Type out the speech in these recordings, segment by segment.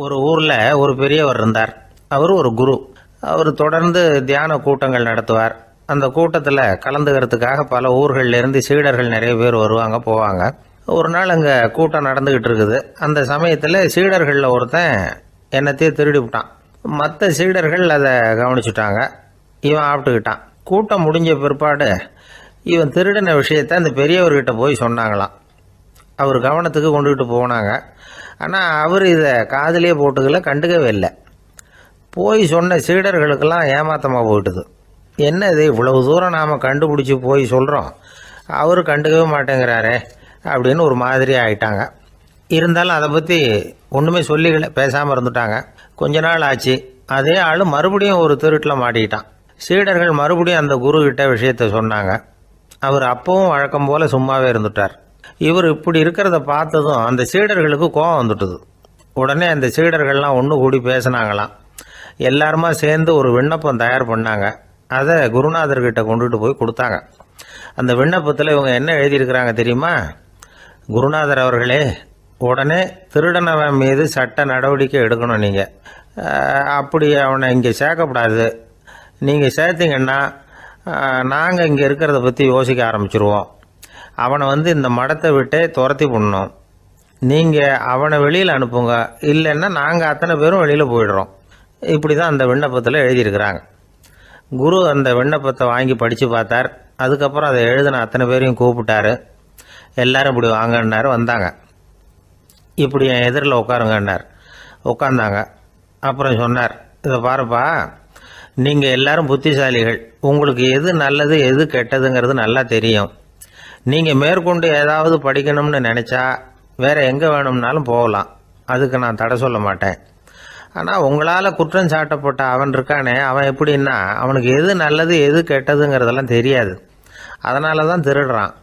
ஒரு ஊர்ல ஒரு பெரியவர் இருந்தார். அவர் ஒரு குரு. அவர் தொடர்ந்து தியான கூட்டங்கள் நடத்துவார். அந்த கூட்டத்தில் கலந்துக்கிறதுக்காக பல ஊர்கள்ல இருந்து சீடர்கள் நிறைய பேர் வருவாங்க போவாங்க. ஒரு நாள் அங்கே கூட்டம் நடந்துகிட்டு இருக்குது. அந்த சமயத்தில் சீடர்களில் ஒருத்தன் என்னத்தையும் திருடி விட்டான். மற்ற சீடர்கள் அதை கவனிச்சுட்டாங்க. இவன் ஆப்பிட்டுக்கிட்டான். கூட்டம் முடிஞ்ச பிற்பாடு இவன் திருடின விஷயத்தை அந்த பெரியவர்கிட்ட போய் சொன்னாங்களாம். அவர் கவனத்துக்கு கொண்டுகிட்டு போனாங்க. ஆனால் அவர் இதை காதிலே போட்டுக்கல, கண்டுக்கவே இல்லை. போய் சொன்ன சீடர்களுக்கெல்லாம் ஏமாத்தமாக போயிட்டுது. என்ன இது, இவ்வளவு தூரம் நாம் கண்டுபிடிச்சி போய் சொல்கிறோம், அவர் கண்டுக்கவே மாட்டேங்கிறாரே அப்படின்னு ஒரு மாதிரி ஆயிட்டாங்க. இருந்தாலும் அதை பற்றி ஒன்றுமே சொல்லிக்கல, பேசாமல் இருந்துட்டாங்க. கொஞ்ச நாள் ஆச்சு. அதே ஆள் மறுபடியும் ஒரு திருட்டில் மாட்டிக்கிட்டான். சீடர்கள் மறுபடியும் அந்த குருக்கிட்ட விஷயத்தை சொன்னாங்க. அவர் அப்பவும் வழக்கம் போல் சும்மாவே இருந்துட்டார். இவர் இப்படி இருக்கிறத பார்த்ததும் அந்த சீடர்களுக்கு கோபம் வந்துட்டுது. உடனே அந்த சீடர்கள்லாம் ஒன்று கூடி பேசினாங்களாம். எல்லாருமா சேர்ந்து ஒரு விண்ணப்பம் தயார் பண்ணாங்க. அதை குருநாதர்கிட்ட கொண்டுட்டு போய் கொடுத்தாங்க. அந்த விண்ணப்பத்தில் இவங்க என்ன எழுதியிருக்கிறாங்க தெரியுமா? குருநாதர் அவர்களே, உடனே திருடனவன் மீது சட்ட நடவடிக்கை எடுக்கணும். நீங்கள் அப்படி அவனை இங்கே சேர்க்கக்கூடாது. நீங்கள் சேர்த்தீங்கன்னா நாங்கள் இங்கே இருக்கிறத பற்றி யோசிக்க ஆரம்பிச்சிருவோம். அவனை இந்த மடத்தை விட்டே துரத்தி பண்ணணும். நீங்கள் அவனை வெளியில் அனுப்புங்க, இல்லைன்னா நாங்கள் அத்தனை பேரும் வெளியில் போயிடுறோம். இப்படி தான் அந்த விண்ணப்பத்தில் எழுதியிருக்கிறாங்க. குரு அந்த விண்ணப்பத்தை வாங்கி படித்து பார்த்தார். அதுக்கப்புறம் அதை எழுதின அத்தனை பேரையும் கூப்பிட்டாரு. எல்லாரும் இப்படி வாங்கன்னாரு. வந்தாங்க. இப்படி என் எதிரில் உட்காருங்கன்னார். உட்காந்தாங்க. அப்புறம் சொன்னார், இதை பாருப்பா, நீங்கள் எல்லாரும் புத்திசாலிகள். உங்களுக்கு எது நல்லது எது கெட்டதுங்கிறது நல்லா தெரியும். நீங்கள் மேற்கொண்டு ஏதாவது படிக்கணும்னு நினச்சா வேறு எங்கே வேணும்னாலும் போகலாம். அதுக்கு நான் தடை சொல்ல மாட்டேன். ஆனால் உங்களால் குற்றம் சாட்டப்பட்ட அவன் இருக்கானே, அவன் எப்படின்னா அவனுக்கு எது நல்லது எது கெட்டதுங்கிறதெல்லாம் தெரியாது. அதனால தான் திருடுறான்.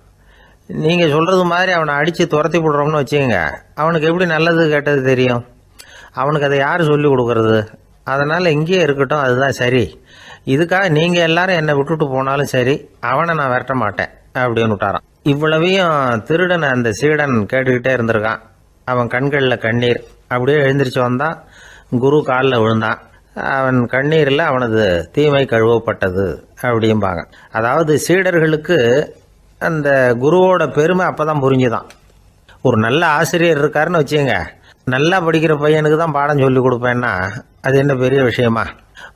நீங்கள் சொல்கிறது மாதிரி அவனை அடித்து துரத்தி விடுறோம்னு வச்சுக்கோங்க, அவனுக்கு எப்படி நல்லது கெட்டது தெரியும்? அவனுக்கு அதை யார் சொல்லி கொடுக்கறது? அதனால் இங்கேயே இருக்கட்டும், அதுதான் சரி. இதுக்காக நீங்கள் எல்லாரும் என்னை விட்டுட்டு போனாலும் சரி, அவனை நான் விரட்ட மாட்டேன் அப்படின்னு விட்டாரான். இவ்வளவையும் திருடனை அந்த சீடன் கேட்டுக்கிட்டே இருந்திருக்கான். அவன் கண்களில் கண்ணீர். அப்படியே எழுந்திரிச்சு வந்தான். குரு காலில் விழுந்தான். அவன் கண்ணீரில் அவனது தீமை கழுவப்பட்டது அப்படிம்பாங்க. அதாவது சீடர்களுக்கு அந்த குருவோட பெருமை அப்போ தான் புரிஞ்சுதான். ஒரு நல்ல ஆசிரியர் இருக்காருன்னு வச்சுங்க, நல்லா படிக்கிற பையனுக்கு தான் பாடம் சொல்லி கொடுப்பேன்னா அது என்ன பெரிய விஷயமா?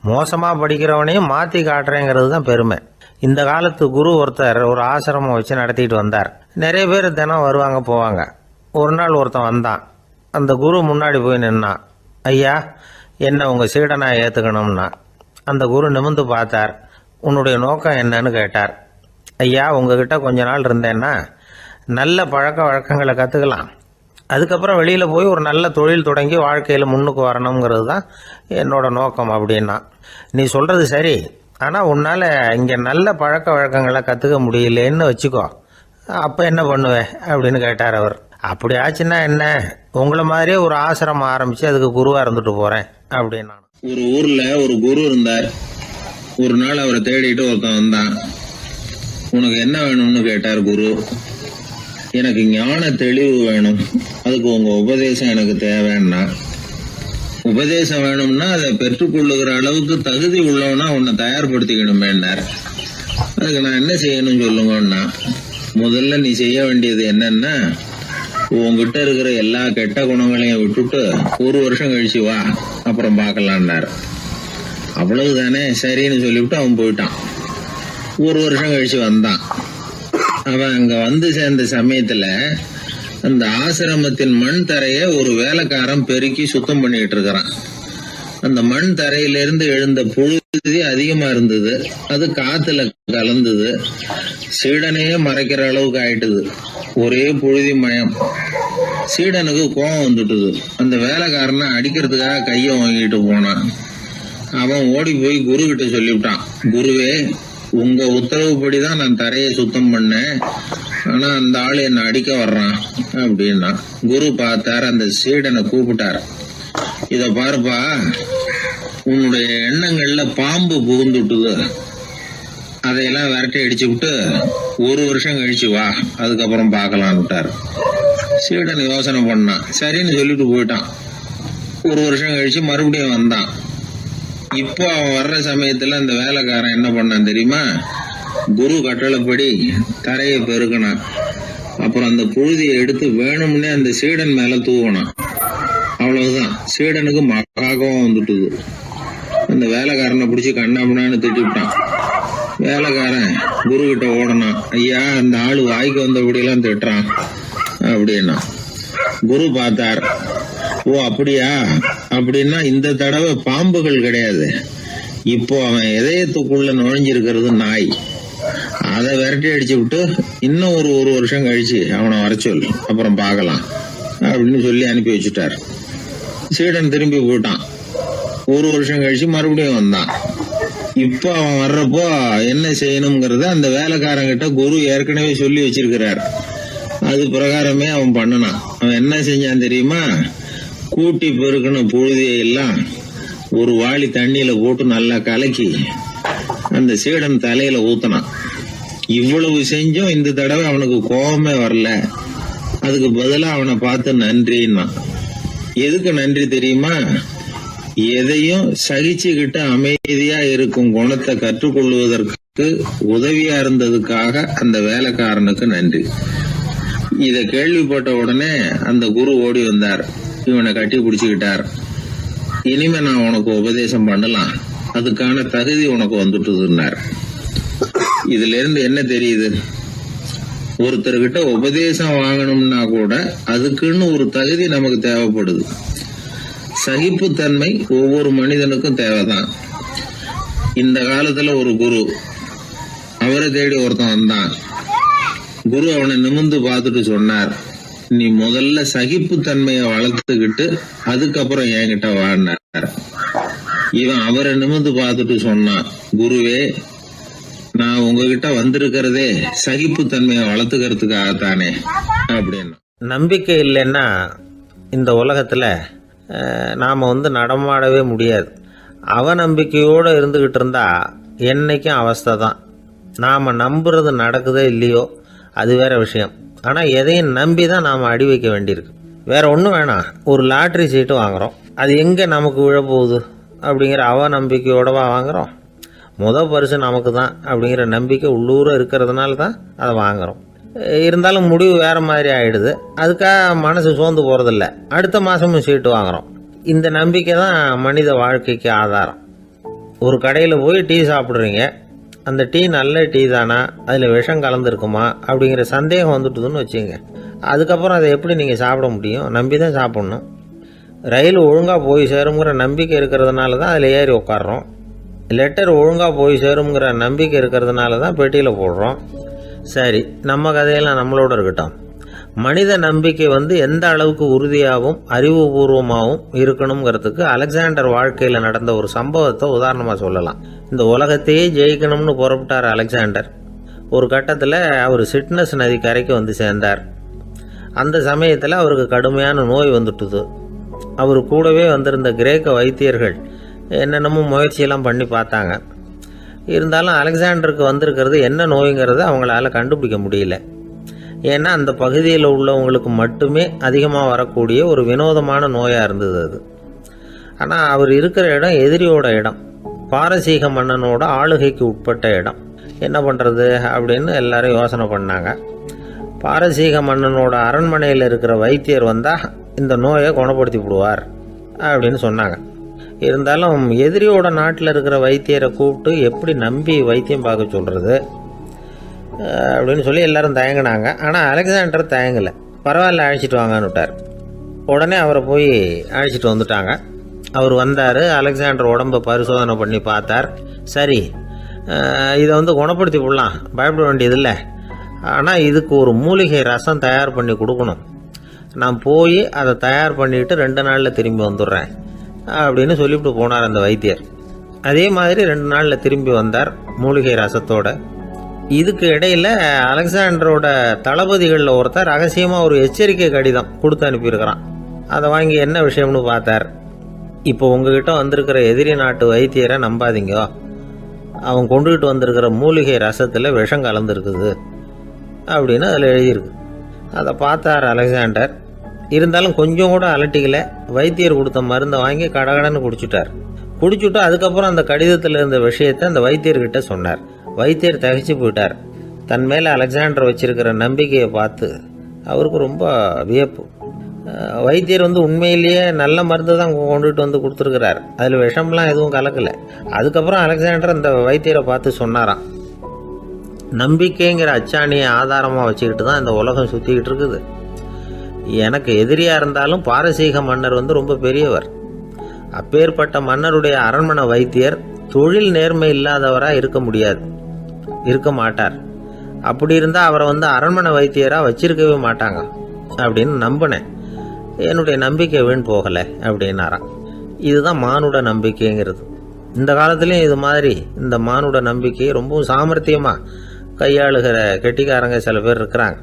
மோசமாக படிக்கிறவனையும் மாற்றி காட்டுறேங்கிறது தான் பெருமை. இந்த காலத்து குரு ஒருத்தர் ஒரு ஆசிரமம் வச்சு நடத்திட்டு வந்தார். நிறைய பேர் தினம் வருவாங்க போவாங்க. ஒரு நாள் ஒருத்தன் வந்தான். அந்த குரு முன்னாடி போய் நின்னான். ஐயா, என்ன உங்கள் சீடனாக ஏற்றுக்கணும்னா. அந்த குரு நிமிர்ந்து பார்த்தார். உன்னுடைய நோக்கம் என்னன்னு கேட்டார். ஐயா, உங்ககிட்ட கொஞ்ச நாள் இருந்தேன்னா நல்ல பழக்க வழக்கங்களை கற்றுக்கலாம். அதுக்கப்புறம் வெளியில் போய் ஒரு நல்ல தொழில் தொடங்கி வாழ்க்கையில் முன்னுக்கு வரணுங்கிறது தான் என்னோட நோக்கம் அப்படின்னா. நீ சொல்கிறது சரி, ஆனால் உன்னால் இங்கே நல்ல பழக்க வழக்கங்களை கற்றுக்க முடியலேன்னு வச்சுக்கோ, அப்போ என்ன பண்ணுவேன் அப்படின்னு கேட்டார் அவர். அப்படி ஆச்சுன்னா என்ன, உங்களை மாதிரியே ஒரு ஆசிரமம் ஆரம்பித்து அதுக்கு குருவாக இருந்துட்டு போகிறேன் அப்படின்னா. ஒரு ஊரில் ஒரு குரு இருந்தார். ஒரு நாள் அவரை தேடிட்டு ஒருத்தன் வந்தான். உனக்கு என்ன வேணும்னு கேட்டார் குரு. எனக்கு ஞான தெளிவு வேணும், அதுக்கு உங்கள் உபதேசம் எனக்கு தேவைன்னா. உபதேசம் வேணும்னா அதை பெற்றுக்கொள்ளுகிற அளவுக்கு தகுதி உள்ளவனா உன்னை தயார்படுத்திக்கணுமேன்னார். அதுக்கு நான் என்ன செய்யணும் சொல்லுங்கன்னா, முதல்ல நீ செய்ய வேண்டியது என்னன்னா, உங்ககிட்ட இருக்கிற எல்லா கெட்ட குணங்களையும் விட்டுட்டு ஒரு வருஷம் கழிச்சு வா, அப்புறம் பார்க்கலான்னார். அவ்வளவுதானே, சரின்னு சொல்லிவிட்டு அவன் போயிட்டான். ஒரு வருஷம் கழிச்சு வந்தான். அவன் அங்க சேர்ந்த சமயத்துல அந்த ஆசிரமத்தின் மண் தரைய ஒரு வேலைக்காரன் பெருக்கி சுத்தம் பண்ணிட்டு இருக்கிறான். அந்த மண் தரையிலிருந்து எழுந்த புழுதி அதிகமா இருந்தது. அது காத்துல கலந்தது. சீடனையே மறைக்கிற அளவுக்கு ஆயிட்டுது. ஒரே புழுதி மயம். சீடனுக்கு கோபம் வந்துட்டுது. அந்த வேலைக்காரனை அடிக்கிறதுக்காக கையை வாங்கிட்டு போனான். அவன் ஓடி போய் குரு கிட்ட சொல்லிவிட்டான். குருவே, உங்க உத்தரவுப்படிதான் நான் தரையை சுத்தம் பண்ணேன், ஆனா அந்த ஆளு என்ன அடிக்க வர்றான் அப்படின்னா. குரு பார்த்தார். அந்த சீடனை கூப்பிட்டார். இத பாருப்பா, உன்னுடைய எண்ணங்கள்ல பாம்பு புகுந்துட்டுது. அதையெல்லாம் விரட்டி அடிச்சு விட்டு ஒரு வருஷம் கழிச்சு வா, அதுக்கப்புறம் பார்க்கலான்னு விட்டார். சீடன் யோசனை பண்ணான். சரின்னு சொல்லிட்டு போயிட்டான். ஒரு வருஷம் கழிச்சு மறுபடியும் வந்தான். இப்போ அவன் வர்ற சமயத்துல அந்த வேலைக்காரன் என்ன பண்ணான் தெரியுமா? குரு கட்டளைப்படி தரையை பெருக்கினான். அப்புறம் அந்த புழுதியை எடுத்து வேணும்னே அந்த சீடன் மேல தூவினான். அவ்வளவுதான், சீடனுக்கு மகாகம் வந்துட்டுது. அந்த வேலைக்காரனை பிடிச்சி கண்ணாமண்ணான்னு திட்டிவிட்டான். வேலைக்காரன் குரு கிட்ட ஓடனான். ஐயா, அந்த ஆளு வாய்க்கு வந்தபடியெல்லாம் திட்டுறான் அப்படின்னா. குரு பார்த்தார். ஓ அப்படியா? அப்படின்னா இந்த தடவை பாம்புகள் கிடையாது, இப்போ அவன் இதயத்துக்குள்ள நுழைஞ்சிருக்கிறது நாய். அதை விரட்டி அடிச்சு விட்டு இன்னும் ஒரு வருஷம் கழிச்சு அவனை வர சொல்லு, அப்புறம் பார்க்கலாம் அப்படின்னு சொல்லி அனுப்பி வச்சுட்டார். சீடன் திரும்பி போயிட்டான். ஒரு வருஷம் கழிச்சு மறுபடியும் வந்தான். இப்போ அவன் வர்றப்போ என்ன செய்யணுங்கிறத அந்த வேலைக்காரங்கிட்ட குரு ஏற்கனவே சொல்லி வச்சிருக்கிறார். அது பிரகாரமே அவன் பண்ணனான். அவன் என்ன செஞ்சான் தெரியுமா? கூட்டி பெருக்கணும் புழுதியை எல்லாம் ஒரு வாளி தண்ணியில போட்டு நல்லா கலக்கி அந்த சீடன் தலையில ஊத்தினான். இவ்வளவு செஞ்சும் இந்த தடவை அவனுக்கு கோபமே வரல. அதுக்கு பதிலா அவனை பார்த்து நன்றின்னா. எதுக்கு நன்றி தெரியுமா? எதையும் சகிச்சுக்கிட்டு அமைதியா இருக்கும் குணத்தை கற்றுக்கொள்வதற்கு உதவியா இருந்ததுக்காக அந்த வேலைக்காரனுக்கு நன்றி. இத கேள்விப்பட்ட உடனே அந்த குரு ஓடி வந்தார். இவனை கட்டி பிடிச்சுக்கிட்டார். இனிமே நான் உனக்கு உபதேசம் பண்ணலாம், அதுக்கான தகுதி உனக்கு வந்துட்டுதுன்னார். இதுல இருந்து என்ன தெரியுது? ஒருத்தர்கிட்ட உபதேசம் வாங்கணும்னா கூட அதுக்குன்னு ஒரு தகுதி நமக்கு தேவைப்படுது. சகிப்புத்தன்மை ஒவ்வொரு மனிதனுக்கும் தேவைதான். இந்த காலத்துல ஒரு குரு, அவரை தேடி ஒருத்தன் வந்தான். குரு அவனை நிமிர்ந்து பார்த்துட்டு சொன்னார், நீ முதல்ல சகிப்புத்தன்மையை வளர்த்துக்கிட்டு அதுக்கப்புறம் என்கிட்ட வாடினார். இவன் அவரை நிமிர்ந்து பார்த்துட்டு சொன்னான், குருவே, நான் உங்ககிட்ட வந்திருக்கிறதே சகிப்புத்தன்மையை வளர்த்துக்கிறதுக்காகத்தானே அப்படின்னு. நம்பிக்கை இல்லைன்னா இந்த உலகத்தில் நாம் நடமாடவே முடியாது. அவநம்பிக்கையோடு இருந்துக்கிட்டு இருந்தால் என்றைக்கும் அவஸ்தை தான். நாம் நம்புறது நடக்குதோ இல்லையோ அது வேற விஷயம். ஆனால் எதையும் நம்பி தான் நாம் அடி வைக்க வேண்டியிருக்கு. வேற ஒன்றும் வேணாம், ஒரு லாட்ரி சீட்டு வாங்குகிறோம், அது எங்கே நமக்கு விழப்போகுது அப்படிங்கிற அவநம்பிக்கையோடவா வாங்குகிறோம்? பரிசு நமக்கு தான் அப்படிங்கிற நம்பிக்கை உள்ளூர இருக்கிறதுனால தான் அதை வாங்குகிறோம். இருந்தாலும் முடிவு வேறு மாதிரி ஆகிடுது. அதுக்காக மனசு சோர்ந்து போகிறதில்ல, அடுத்த மாதமும் சீட்டு வாங்குகிறோம். இந்த நம்பிக்கை தான் மனித வாழ்க்கைக்கு ஆதாரம். ஒரு கடையில் போய் டீ சாப்பிட்றீங்க, அந்த டீ நல்ல டீ தானா, அதில் விஷம் கலந்துருக்குமா அப்படிங்கிற சந்தேகம் வந்துட்டுதுன்னு வச்சுங்க. அதுக்கப்புறம் அதை எப்படி நீங்கள் சாப்பிட முடியும்? நம்பி தான் சாப்பிட்ணும். ரயில் ஒழுங்காக போய் சேருங்கிற நம்பிக்கை இருக்கிறதுனால தான் அதில் ஏறி உட்காடுறோம். லெட்டர் ஒழுங்காக போய் சேருங்கிற நம்பிக்கை இருக்கிறதுனால தான் பெட்டியில் போடுறோம். சரி, நம்ம கதையெல்லாம் நம்மளோட இருக்கட்டும். மனித நம்பிக்கை எந்த அளவுக்கு உறுதியாகவும் அறிவுபூர்வமாகவும் இருக்கணுங்கிறதுக்கு அலெக்சாண்டர் வாழ்க்கையில் நடந்த ஒரு சம்பவத்தை உதாரணமாக சொல்லலாம். இந்த உலகத்தையே ஜெயிக்கணும்னு புறப்பட்டார் அலெக்சாண்டர். ஒரு கட்டத்தில் அவர் சிட்னஸ் நதி கரைக்கு சேர்ந்தார். அந்த சமயத்தில் அவருக்கு கடுமையான நோய் வந்துட்டுது. அவர் கூடவே வந்திருந்த கிரேக்க வைத்தியர்கள் என்னென்னமோ முயற்சியெல்லாம் பண்ணி பார்த்தாங்க. இருந்தாலும் அலெக்சாண்டருக்கு வந்திருக்கிறது என்ன நோய்ங்கிறத அவங்களால கண்டுபிடிக்க முடியல. ஏன்னா அந்த பகுதியில் உள்ளவங்களுக்கு மட்டுமே அதிகமாக வரக்கூடிய ஒரு வினோதமான நோயாக இருந்தது அது. ஆனால் அவர் இருக்கிற இடம் எதிரியோட இடம், பாரசீக மன்னனோட ஆளுகைக்கு உட்பட்ட இடம். என்ன பண்ணுறது அப்படின்னு எல்லாரும் யோசனை பண்ணாங்க. பாரசீக மன்னனோட அரண்மனையில் இருக்கிற வைத்தியர் வந்தால் இந்த நோயை குணப்படுத்தி விடுவார் அப்படின்னு சொன்னாங்க. இருந்தாலும் எதிரியோட நாட்டில் இருக்கிற வைத்தியரை கூப்பிட்டு எப்படி நம்பி வைத்தியம் பார்க்க சொல்கிறது அப்படின்னு சொல்லி எல்லாரும் தயங்கினாங்க. ஆனால் அலெக்சாண்டர் தயங்கலை. பரவாயில்ல, அழைச்சிட்டு வாங்கன்னு விட்டார். உடனே அவரை போய் அழைச்சிட்டு வந்துட்டாங்க. அவர் வந்தார். அலெக்சாண்டர் உடம்பை பரிசோதனை பண்ணி பார்த்தார். சரி, இதை குணப்படுத்தி விடலாம், பயப்பட வேண்டியதில்லை. ஆனால் இதுக்கு ஒரு மூலிகை ரசம் தயார் பண்ணி கொடுக்கணும். நான் போய் அதை தயார் பண்ணிவிட்டு 2 நாளில் திரும்பி வந்துடுறேன் அப்படின்னு சொல்லிவிட்டு போனார் அந்த வைத்தியர். அதே மாதிரி 2 நாளில் திரும்பி வந்தார் மூலிகை ரசத்தோட. இதுக்கு இடையில் அலெக்சாண்டரோட தளபதிகளில் ஒருத்தர் ரகசியமாக ஒரு எச்சரிக்கை கடிதம் கொடுத்து அனுப்பியிருக்கிறான். அதை வாங்கி என்ன விஷயம்னு பார்த்தார். இப்போ உங்ககிட்ட வந்திருக்கிற எதிரி நாட்டு வைத்தியரை நம்பாதீங்க, அவன் கொண்டுகிட்டு வந்திருக்கிற மூலிகை ரசத்தில் விஷம் கலந்துருக்குது அப்படின்னு அதில் எழுதியிருக்கு. அதை பார்த்தார் அலெக்சாண்டர். இருந்தாலும் கொஞ்சம் கூட அலட்டிக்கல. வைத்தியர் கொடுத்த மருந்தை வாங்கி கடகடன்னு குடிச்சுட்டார். குடிச்சுட்டு அதுக்கப்புறம் அந்த கடிதத்தில் இருந்த விஷயத்தை அந்த வைத்தியர்கிட்ட சொன்னார். வைத்தியர் தகைச்சு போயிட்டார். தன் மேலே அலெக்சாண்டர் வச்சிருக்கிற நம்பிக்கையை பார்த்து அவருக்கு ரொம்ப வியப்பு. வைத்தியர் உண்மையிலேயே நல்ல மருந்து தான் கொண்டுட்டு கொடுத்துருக்கிறார். அதில் விஷம்லாம் எதுவும் கலக்கலை. அதுக்கப்புறம் அலெக்சாண்டர் அந்த வைத்தியரை பார்த்து சொன்னாராம், நம்பிக்கைங்கிற அச்சாணியை ஆதாரமாக வச்சுக்கிட்டு தான் இந்த உலகம் சுற்றிக்கிட்டு இருக்குது. எனக்கு எதிரியாக இருந்தாலும் பாரசீக மன்னர் ரொம்ப பெரியவர். அப்பேற்பட்ட மன்னருடைய அரண்மனை வைத்தியர் தொழில் நேர்மை இல்லாதவராக இருக்க மாட்டார். அப்படி இருந்தால் அவரை அரண்மனை வைத்தியராக வச்சிருக்கவே மாட்டாங்க அப்படின்னு நம்பினேன். என்னுடைய நம்பிக்கை வீண் போகலை அப்படின்னாராம். இதுதான் மானுட நம்பிக்கைங்கிறது. இந்த காலத்துலேயும் இது மாதிரி இந்த மானுட நம்பிக்கையை ரொம்பவும் சாமர்த்தியமாக கையாளுகிற கெட்டிக்காரங்க சில பேர் இருக்கிறாங்க.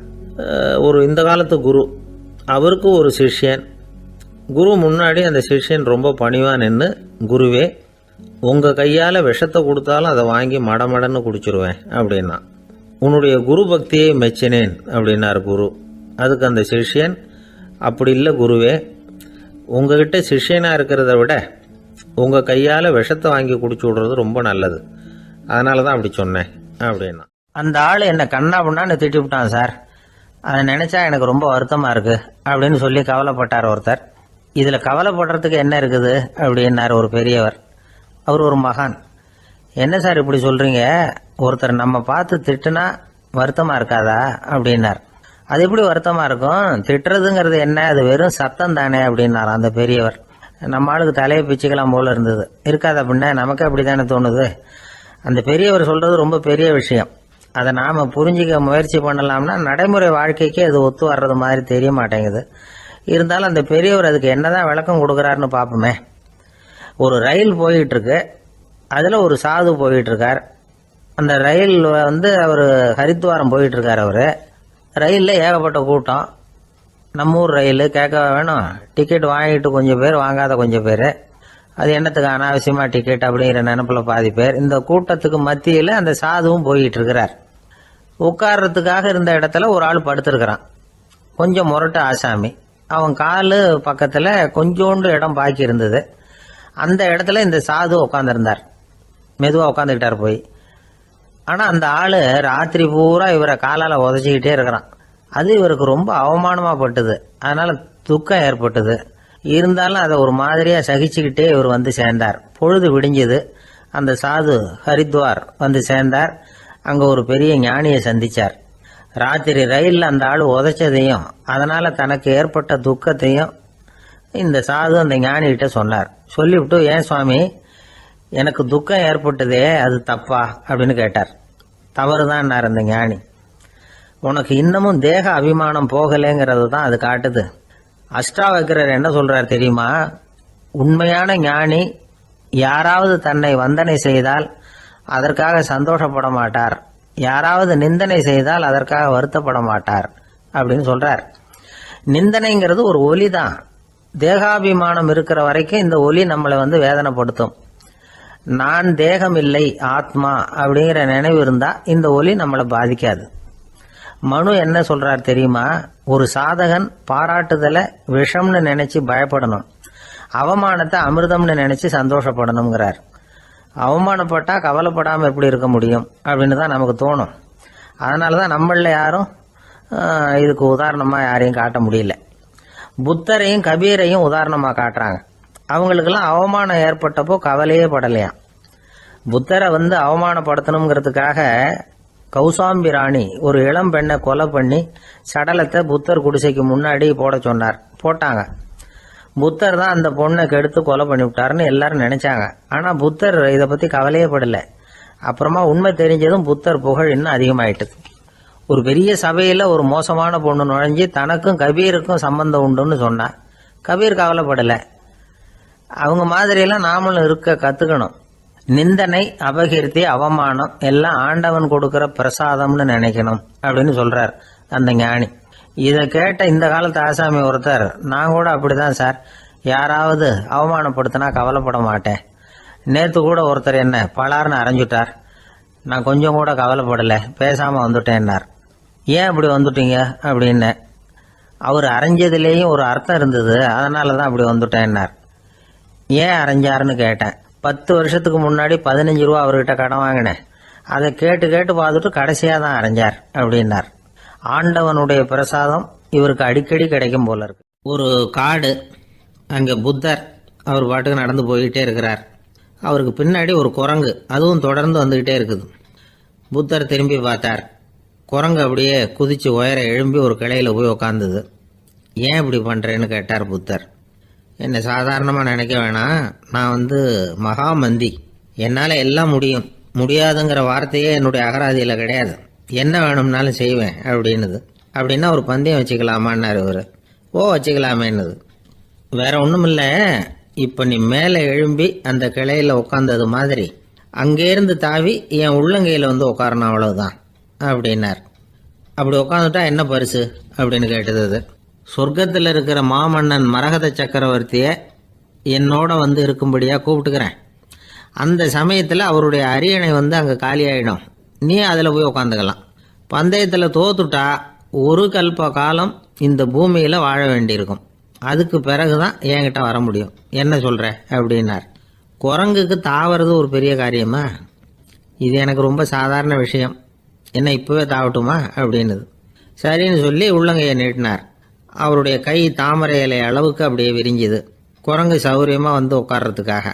இந்த காலத்து குரு, அவருக்கு ஒரு சிஷ்யன். குரு முன்னாடி அந்த சிஷ்யன் ரொம்ப பணிவாக நின்று, குருவே, உங்கள் கையால் விஷத்தை கொடுத்தாலும் அதை வாங்கி மடமடன்னு குடிச்சிருவேன் அப்படின்னா. உன்னுடைய குரு பக்தியை மெச்சினேன் அப்படின்னார் குரு. அதுக்கு அந்த சிஷ்யன், அப்படி இல்லை குருவே, உங்ககிட்ட சிஷ்யனாக இருக்கிறத விட உங்கள் கையால் விஷத்தை வாங்கி குடிச்சு விடுறது ரொம்ப நல்லது, அதனால தான் அப்படி சொன்னேன் அப்படின்னா. அந்த ஆள் என்னை கண்ணா பண்ணான்னு திட்டி விட்டான் சார், அதை நினச்சா எனக்கு ரொம்ப வருத்தமாக இருக்குது அப்படின்னு சொல்லி கவலைப்பட்டார் ஒருத்தர். இதில் கவலைப்படுறதுக்கு என்ன இருக்குது அப்படின்னார் ஒரு பெரியவர். அவர் ஒரு மகான். என்ன சார் இப்படி சொல்கிறீங்க, ஒருத்தர் நம்ம பார்த்து திட்டுனா வருத்தமாக இருக்காதா அப்படின்னார். அது எப்படி வருத்தமாக இருக்கும், திட்டுறதுங்கிறது என்ன, அது வெறும் சத்தம் தானே அப்படின்னார் அந்த பெரியவர். நம்ம ஆளுக்கு தலையை பிச்சுக்கலாம் போல இருந்தது. இருக்காது அப்படின்னா நமக்கு அப்படி தானே தோணுது. அந்த பெரியவர் சொல்கிறது ரொம்ப பெரிய விஷயம். அதை நாம் புரிஞ்சிக்க முயற்சி பண்ணலாம்னா நடைமுறை வாழ்க்கைக்கு அது ஒத்து வர்றது மாதிரி தெரிய மாட்டேங்குது. இருந்தாலும் அந்த பெரியவர் அதுக்கு என்னதான் விளக்கம் கொடுக்குறாருன்னு பார்ப்போமே. ஒரு ரயில் போயிட்டுருக்கு, அதில் ஒரு சாது போயிட்டுருக்கார். அந்த ரயில் அவர் ஹரித்வாரம் போயிட்டுருக்கார். அவர் ரயிலில் ஏகப்பட்ட கூட்டம். நம்ம ஊர் ரயில் கேட்க வேணும், டிக்கெட் வாங்கிட்டு கொஞ்சம் பேர், வாங்காத கொஞ்சம் பேர். அது என்னத்துக்கு அனாவசியமாக டிக்கெட் அப்படிங்கிற நினப்பில் பாதி பேர். இந்த கூட்டத்துக்கு மத்தியில் அந்த சாதுவும் போயிட்டு இருக்கிறார். உட்கார்றதுக்காக இருந்த இடத்துல ஒரு ஆள் படுத்திருக்கிறான், கொஞ்சம் முரட்டு ஆசாமி. அவன் காலு பக்கத்தில் கொஞ்சோண்டு இடம் பாக்கி இருந்தது. அந்த இடத்துல இந்த சாது உட்காந்துருந்தார். மெதுவாக உட்காந்துக்கிட்டார் போய். ஆனால் அந்த ஆள் ராத்திரி பூரா இவரை காலால் உதச்சிக்கிட்டே இருக்கிறான். அது இவருக்கு ரொம்ப அவமானமாக பட்டுது. அதனால் துக்கம் ஏற்பட்டது. இருந்தாலும் அதை ஒரு மாதிரியாக சகிச்சுக்கிட்டே இவர் சேர்ந்தார். பொழுது விடிஞ்சது. அந்த சாது ஹரித்வார் சேர்ந்தார். அங்கே ஒரு பெரிய ஞானியை சந்தித்தார். ராத்திரி ரயிலில் அந்த ஆள் உதைச்சதையும் அதனால் தனக்கு ஏற்பட்ட துக்கத்தையும் இந்த சாது அந்த ஞானிகிட்ட சொன்னார். சொல்லிவிட்டு, ஏன் சுவாமி, எனக்கு துக்கம் ஏற்பட்டதே அது தப்பா அப்படின்னு கேட்டார். தவறு தான்னார் அந்த ஞானி. உனக்கு இன்னமும் தேக அபிமானம் போகலைங்கிறது தான் அது காட்டுது. அஷ்டாவக்கிரர் என்ன சொல்றார் தெரியுமா, உண்மையான ஞானி யாராவது தன்னை வந்தனை செய்தால் அதற்காக சந்தோஷப்பட மாட்டார், யாராவது நிந்தனை செய்தால் அதற்காக வருத்தப்பட மாட்டார் அப்படின்னு சொல்றார். நிந்தனைங்கிறது ஒரு ஒலி தான். தேகாபிமானம் இருக்கிற வரைக்கும் இந்த ஒலி நம்மளை வேதனைப்படுத்தும். நான் தேகம் இல்லை, ஆத்மா அப்படிங்கிற நினைவு இருந்தா இந்த ஒலி நம்மளை பாதிக்காது. மனு என்ன சொல்றார் தெரியுமா, ஒரு சாதகன் பாராட்டுதலை விஷம்னு நினைச்சு பயப்படணும், அவமானத்தை அமிர்தம்னு நினைச்சு சந்தோஷப்படணுங்கிறார். அவமானப்பட்டா கவலைப்படாமல் எப்படி இருக்க முடியும் அப்படின்னு தான் நமக்கு தோணும். அதனால தான் நம்மள யாரும் இதுக்கு உதாரணமாக யாரையும் காட்ட முடியல. புத்தரையும் கபீரையும் உதாரணமாக காட்டுறாங்க. அவங்களுக்கெல்லாம் அவமானம் ஏற்பட்டப்போ கவலையே படலையாம். புத்தரை அவமானப்படுத்தணுங்கிறதுக்காக கௌசாம்பி ராணி ஒரு இளம் பெண்ணை கொலை பண்ணி சடலத்தை புத்தர் குடிசைக்கு முன்னாடி போட சொன்னார். போட்டாங்க. புத்தர் தான் அந்த பொண்ணை கெடுத்து கொலை பண்ணி விட்டாருன்னு எல்லாரும் நினைச்சாங்க. ஆனால் புத்தர் இதை பற்றி கவலையே படலை. அப்புறமா உண்மை தெரிஞ்சதும் புத்தர் புகழ் இன்னும் அதிகமாயிட்டுது. ஒரு பெரிய சபையில் ஒரு மோசமான பொண்ணு நுழைஞ்சி தனக்கும் கபீருக்கும் சம்பந்தம் உண்டுன்னு சொன்னா. கபீர் கவலைப்படலை. அவங்க மாதிரியெல்லாம் நாமளும் இருக்க கற்றுக்கணும். நிந்தனை, அபகீர்த்தி, அவமானம் எல்லாம் ஆண்டவன் கொடுக்கிற பிரசாதம்னு நினைக்கணும் அப்படின்னு சொல்றார் அந்த ஞானி. இதை கேட்ட இந்த காலத்து ஆசாமி ஒருத்தர், நான் கூட அப்படிதான் சார், யாராவது அவமானப்படுத்தினா கவலைப்பட மாட்டேன். நேற்று கூட ஒருத்தர் என்ன பலார்னு அரைஞ்சுட்டார், நான் கொஞ்சம் கூட கவலைப்படலை, பேசாமல் வந்துட்டேன்னார். ஏன் அப்படி வந்துட்டீங்க அப்படின்னு. அவர் அரைஞ்சதுலேயும் ஒரு அர்த்தம் இருந்தது, அதனால தான் அப்படி வந்துட்டேன்னார். ஏன் அரைஞ்சாருன்னு கேட்டேன். 10 வருஷத்துக்கு முன்னாடி 15 ரூபா அவர்கிட்ட கடன் வாங்கினேன். அதை கேட்டு கேட்டு பார்த்துட்டு கடைசியாக தான் அரைஞ்சார் அப்படின்னார். ஆண்டவனுடைய பிரசாதம் இவருக்கு அடிக்கடி கிடைக்கும் போல இருக்கு. ஒரு காடு, அங்கே புத்தர் அவர் பாட்டுக்கு நடந்து போய்கிட்டே இருக்கிறார். அவருக்கு பின்னாடி ஒரு குரங்கு, அதுவும் தொடர்ந்து வந்துக்கிட்டே இருக்குது. புத்தர் திரும்பி பார்த்தார். குரங்கு அப்படியே குதித்து உயர எழும்பி ஒரு கிளையில் போய் உக்காந்துது. ஏன் இப்படி பண்ணுறேன்னு கேட்டார் புத்தர். என்னை சாதாரணமாக நினைக்க வேணாம், நான் மகாமந்தி, என்னால் எல்லாம் முடியும், முடியாதுங்கிற வார்த்தையே என்னுடைய அகராதியில் கிடையாது, என்ன வேணும்னாலும் செய்வேன் அப்படின்னுது. அப்படின்னா ஒரு பந்தயம் வச்சுக்கலாமான்னாரு இவர். வச்சுக்கலாமேன்னுது. வேற ஒன்றும் இல்லை, இப்போ நீ மேலே எழும்பி அந்த கிளையில் உட்காந்தது மாதிரி அங்கேருந்து தாவி என் உள்ளங்கையில் உட்காரணும், அவ்வளவுதான் அப்படின்னார். அப்படி உட்காந்துட்டா என்ன பரிசு அப்படின்னு கேட்டது அது. சொர்க்கத்தில் இருக்கிற மாமன்னன் மரகத சக்கரவர்த்தியை என்னோட இருக்கும்படியாக கூப்பிட்டுக்கிறேன். அந்த சமயத்தில் அவருடைய அரியணை அங்கே காலியாயிடும், நீ அதில் போய் உட்காந்துக்கலாம். பந்தயத்தில் தோத்துட்டா ஒரு கல்ப காலம் இந்த பூமியில் வாழ வேண்டியிருக்கும், அதுக்கு பிறகு தான் என்கிட்ட வர முடியும், என்ன சொல்கிற அப்படின்னார். குரங்குக்கு தாவறது ஒரு பெரிய காரியமா? இது எனக்கு ரொம்ப சாதாரண விஷயம், என்ன இப்போவே தாவட்டுமா அப்படின்னுது. சரின்னு சொல்லி உள்ளங்கையை நீட்டினார். அவருடைய கை தாமரை இலை அளவுக்கு அப்படியே விரிஞ்சுது. குரங்கு சௌகரியமாக உட்கார்றதுக்காக.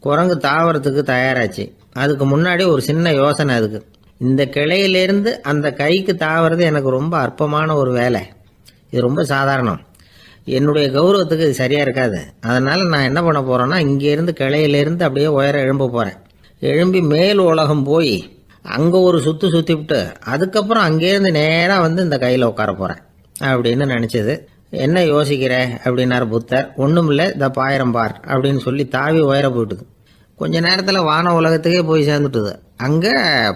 குரங்கு தாவறதுக்கு தயாராச்சு. அதுக்கு முன்னாடி ஒரு சின்ன யோசனை அதுக்கு. இந்த கிளையிலேருந்து அந்த கைக்கு தாவறது எனக்கு ரொம்ப அற்பமான ஒரு வேலை, இது ரொம்ப சாதாரணம், என்னுடைய கௌரவத்துக்கு இது சரியாக இருக்காது. அதனால் நான் என்ன பண்ண போகிறேன்னா, இங்கேருந்து கிளையிலேருந்து அப்படியே உயர எழும்ப போகிறேன். எழும்பி மேல் உலகம் போய் அங்கே ஒரு சுற்றிவிட்டு அதுக்கப்புறம் அங்கேருந்து நேராக இந்த கையில் உட்கார போகிறேன் அப்படின்னு நினச்சது. என்ன யோசிக்கிற அப்படின்னார் புத்தர். ஒன்றும் இல்லை, இந்த பாயிரம் பார் அப்படின்னு சொல்லி தாவி உயர போயிட்டுது. கொஞ்ச நேரத்தில் வான உலகத்துக்கே போய் சேர்ந்துட்டுது. அங்கே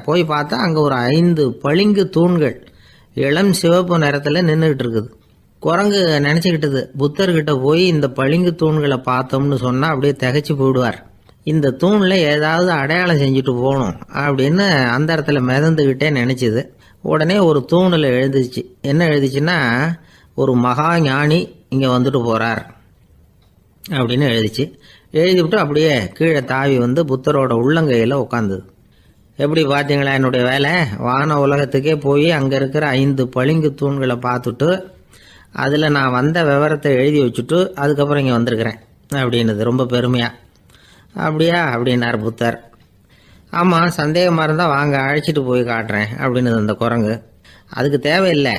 போய் பார்த்தா அங்கே ஒரு 5 பளிங்கு தூண்கள் இளம் சிவப்பு நிறத்தில் நின்றுக்கிட்டு இருக்குது. குரங்கு நினச்சிக்கிட்டது, புத்தர்கிட்ட போய் இந்த பளிங்கு தூண்களை பார்த்தோம்னு சொன்னால் அப்படியே திகைச்சு போயிடுவார், இந்த தூணில் ஏதாவது அடையாளம் செஞ்சுட்டு போகணும் அப்படின்னு அந்த இடத்துல மிதந்துக்கிட்டே நினச்சிது. உடனே ஒரு தூணில் எழுதிச்சு. என்ன எழுதிச்சுன்னா, ஒரு மகா ஞானி இங்கே வந்துட்டு போகிறார் அப்படின்னு எழுதிச்சு. எழுதிவிட்டு அப்படியே கீழே தாவி புத்தரோட உள்ளங்கையில் உட்காந்துது. எப்படி பார்த்தீங்களா என்னுடைய வேலை? வான உலகத்துக்கே போய் அங்கே இருக்கிற 5 பளிங்கு தூண்களை பார்த்துட்டு அதில் நான் வந்த விவரத்தை எழுதி வச்சுட்டு அதுக்கப்புறம் இங்கே வந்திருக்கிறேன் அப்படின்னுது ரொம்ப பெருமையாக. அப்படியா அப்படின்னார் புத்தர். ஆமாம், சந்தேகமாக இருந்தால் வாங்க, அழைச்சிட்டு போய் காட்டுறேன் அப்படின்னுது அந்த குரங்கு. அதுக்கு தேவையில்லை,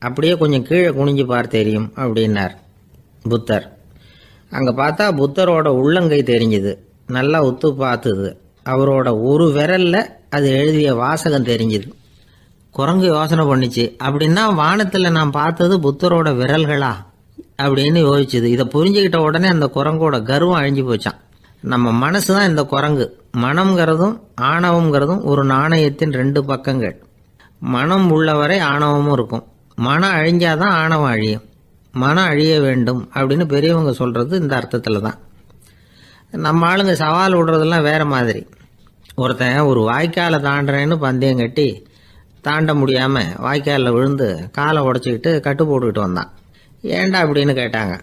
அப்படியே கொஞ்சம் கீழே குனிஞ்சு பார்த்து தெரியும் அப்படின்னார் புத்தர். அங்கே பார்த்தா புத்தரோட உள்ளங்கை தெரிஞ்சுது. நல்லா உத்து பார்த்துது. அவரோட ஒரு விரலில் அது எழுதிய வாசகம் தெரிஞ்சுது. குரங்கு யோசனை பண்ணிச்சு, அப்படின்னா வானத்தில் நான் பார்த்தது புத்தரோட விரல்களா அப்படின்னு யோசிச்சுது. இதை புரிஞ்சுக்கிட்ட உடனே அந்த குரங்கோட கர்வம் அழிஞ்சு போச்சான். நம்ம மனசு தான் இந்த குரங்கு. மனம்ங்கிறதும் ஆணவம்ங்கிறதும் ஒரு நாணயத்தின் 2 பக்கங்கள். மனம் உள்ளவரை ஆணவமும் இருக்கும். மனம் அழிஞ்சாதான் ஆணவம் அழியும். மனம் அழிய வேண்டும் அப்படின்னு பெரியவங்க சொல்கிறது இந்த அர்த்தத்தில் தான். நம்ம ஆளுங்க சவால் விடுறதெல்லாம் வேறு மாதிரி. ஒருத்தன் ஒரு வாய்க்காலை தாண்டுறேன்னு பந்தயம் கட்டி தாண்ட முடியாமல் வாய்க்காலில் விழுந்து காலை உடச்சிக்கிட்டு கட்டு போட்டுக்கிட்டு வந்தான். ஏன்டா அப்படின்னு கேட்டாங்க.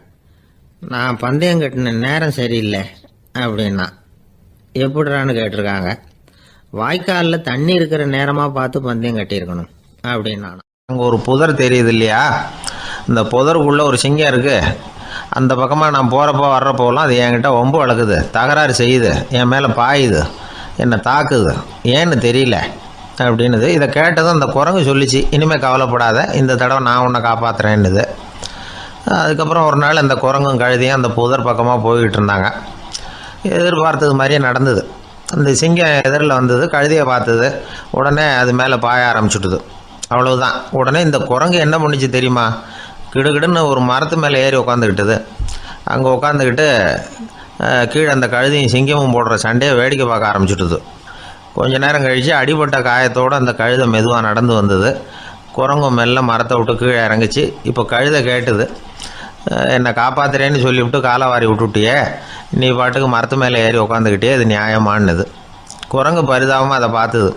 நான் பந்தயம் கட்டின நேரம் சரியில்லை அப்படின்னா. எப்படிறான்னு கேட்டிருக்காங்க. வாய்க்காலில் தண்ணி இருக்கிற நேரமாக பார்த்து பந்தயம் கட்டியிருக்கணும் அப்படின்னா. அங்கே ஒரு புதர் தெரியுது இல்லையா, இந்த புதருக்குள்ளே ஒரு சிங்கம் இருக்குது. அந்த பக்கமாக நான் போகிறப்போ வர்றப்போலாம் அது என்கிட்ட வம்பு வளர்க்குது, தகராறு செய்யுது, என் மேலே பாயுது, என்னை தாக்குது, ஏன்னு தெரியல அப்படின்னுது. இதை கேட்டதும் அந்த குரங்கு சொல்லிச்சு, இனிமேல் கவலைப்படாத, இந்த தடவை நான் உன்னை காப்பாற்றுறேன்னுது. அதுக்கப்புறம் ஒரு நாள் அந்த குரங்கும் கழுதியும் அந்த புதர் பக்கமாக போய்கிட்டு இருந்தாங்க. எதிர்பார்த்தது மாதிரியே நடந்தது. அந்த சிங்கம் எதிரில் வந்தது, கழுதியை பார்த்தது, உடனே அது மேலே பாய ஆரம்பிச்சுட்டுது. அவ்வளவுதான். உடனே இந்த குரங்கு என்ன பண்ணிச்சு தெரியுமா, கிடுகிடுன்னு ஒரு மரத்து மேலே ஏறி உட்காந்துக்கிட்டது. அங்கே உட்காந்துக்கிட்டு கீழே அந்த கழுதியும் சிங்கமும் போடுற சண்டையை வேடிக்கை பார்க்க ஆரம்பிச்சுட்டுது. கொஞ்ச நேரம் கழித்து அடிபட்ட காயத்தோடு அந்த கழுதை மெதுவாக நடந்து வந்தது. குரங்கு மெல்ல மரத்தை விட்டு கீழே இறங்குச்சு. இப்போ கழுதை கேட்டுது, என்னை காப்பாற்றுறேன்னு சொல்லிவிட்டு காலை வாரி விட்டுட்டியே, நீ பாட்டுக்கு மரத்து மேலே ஏறி உட்காந்துக்கிட்டே, இது நியாயமானது. குரங்கு பரிதாபமாக அதை பார்த்துது.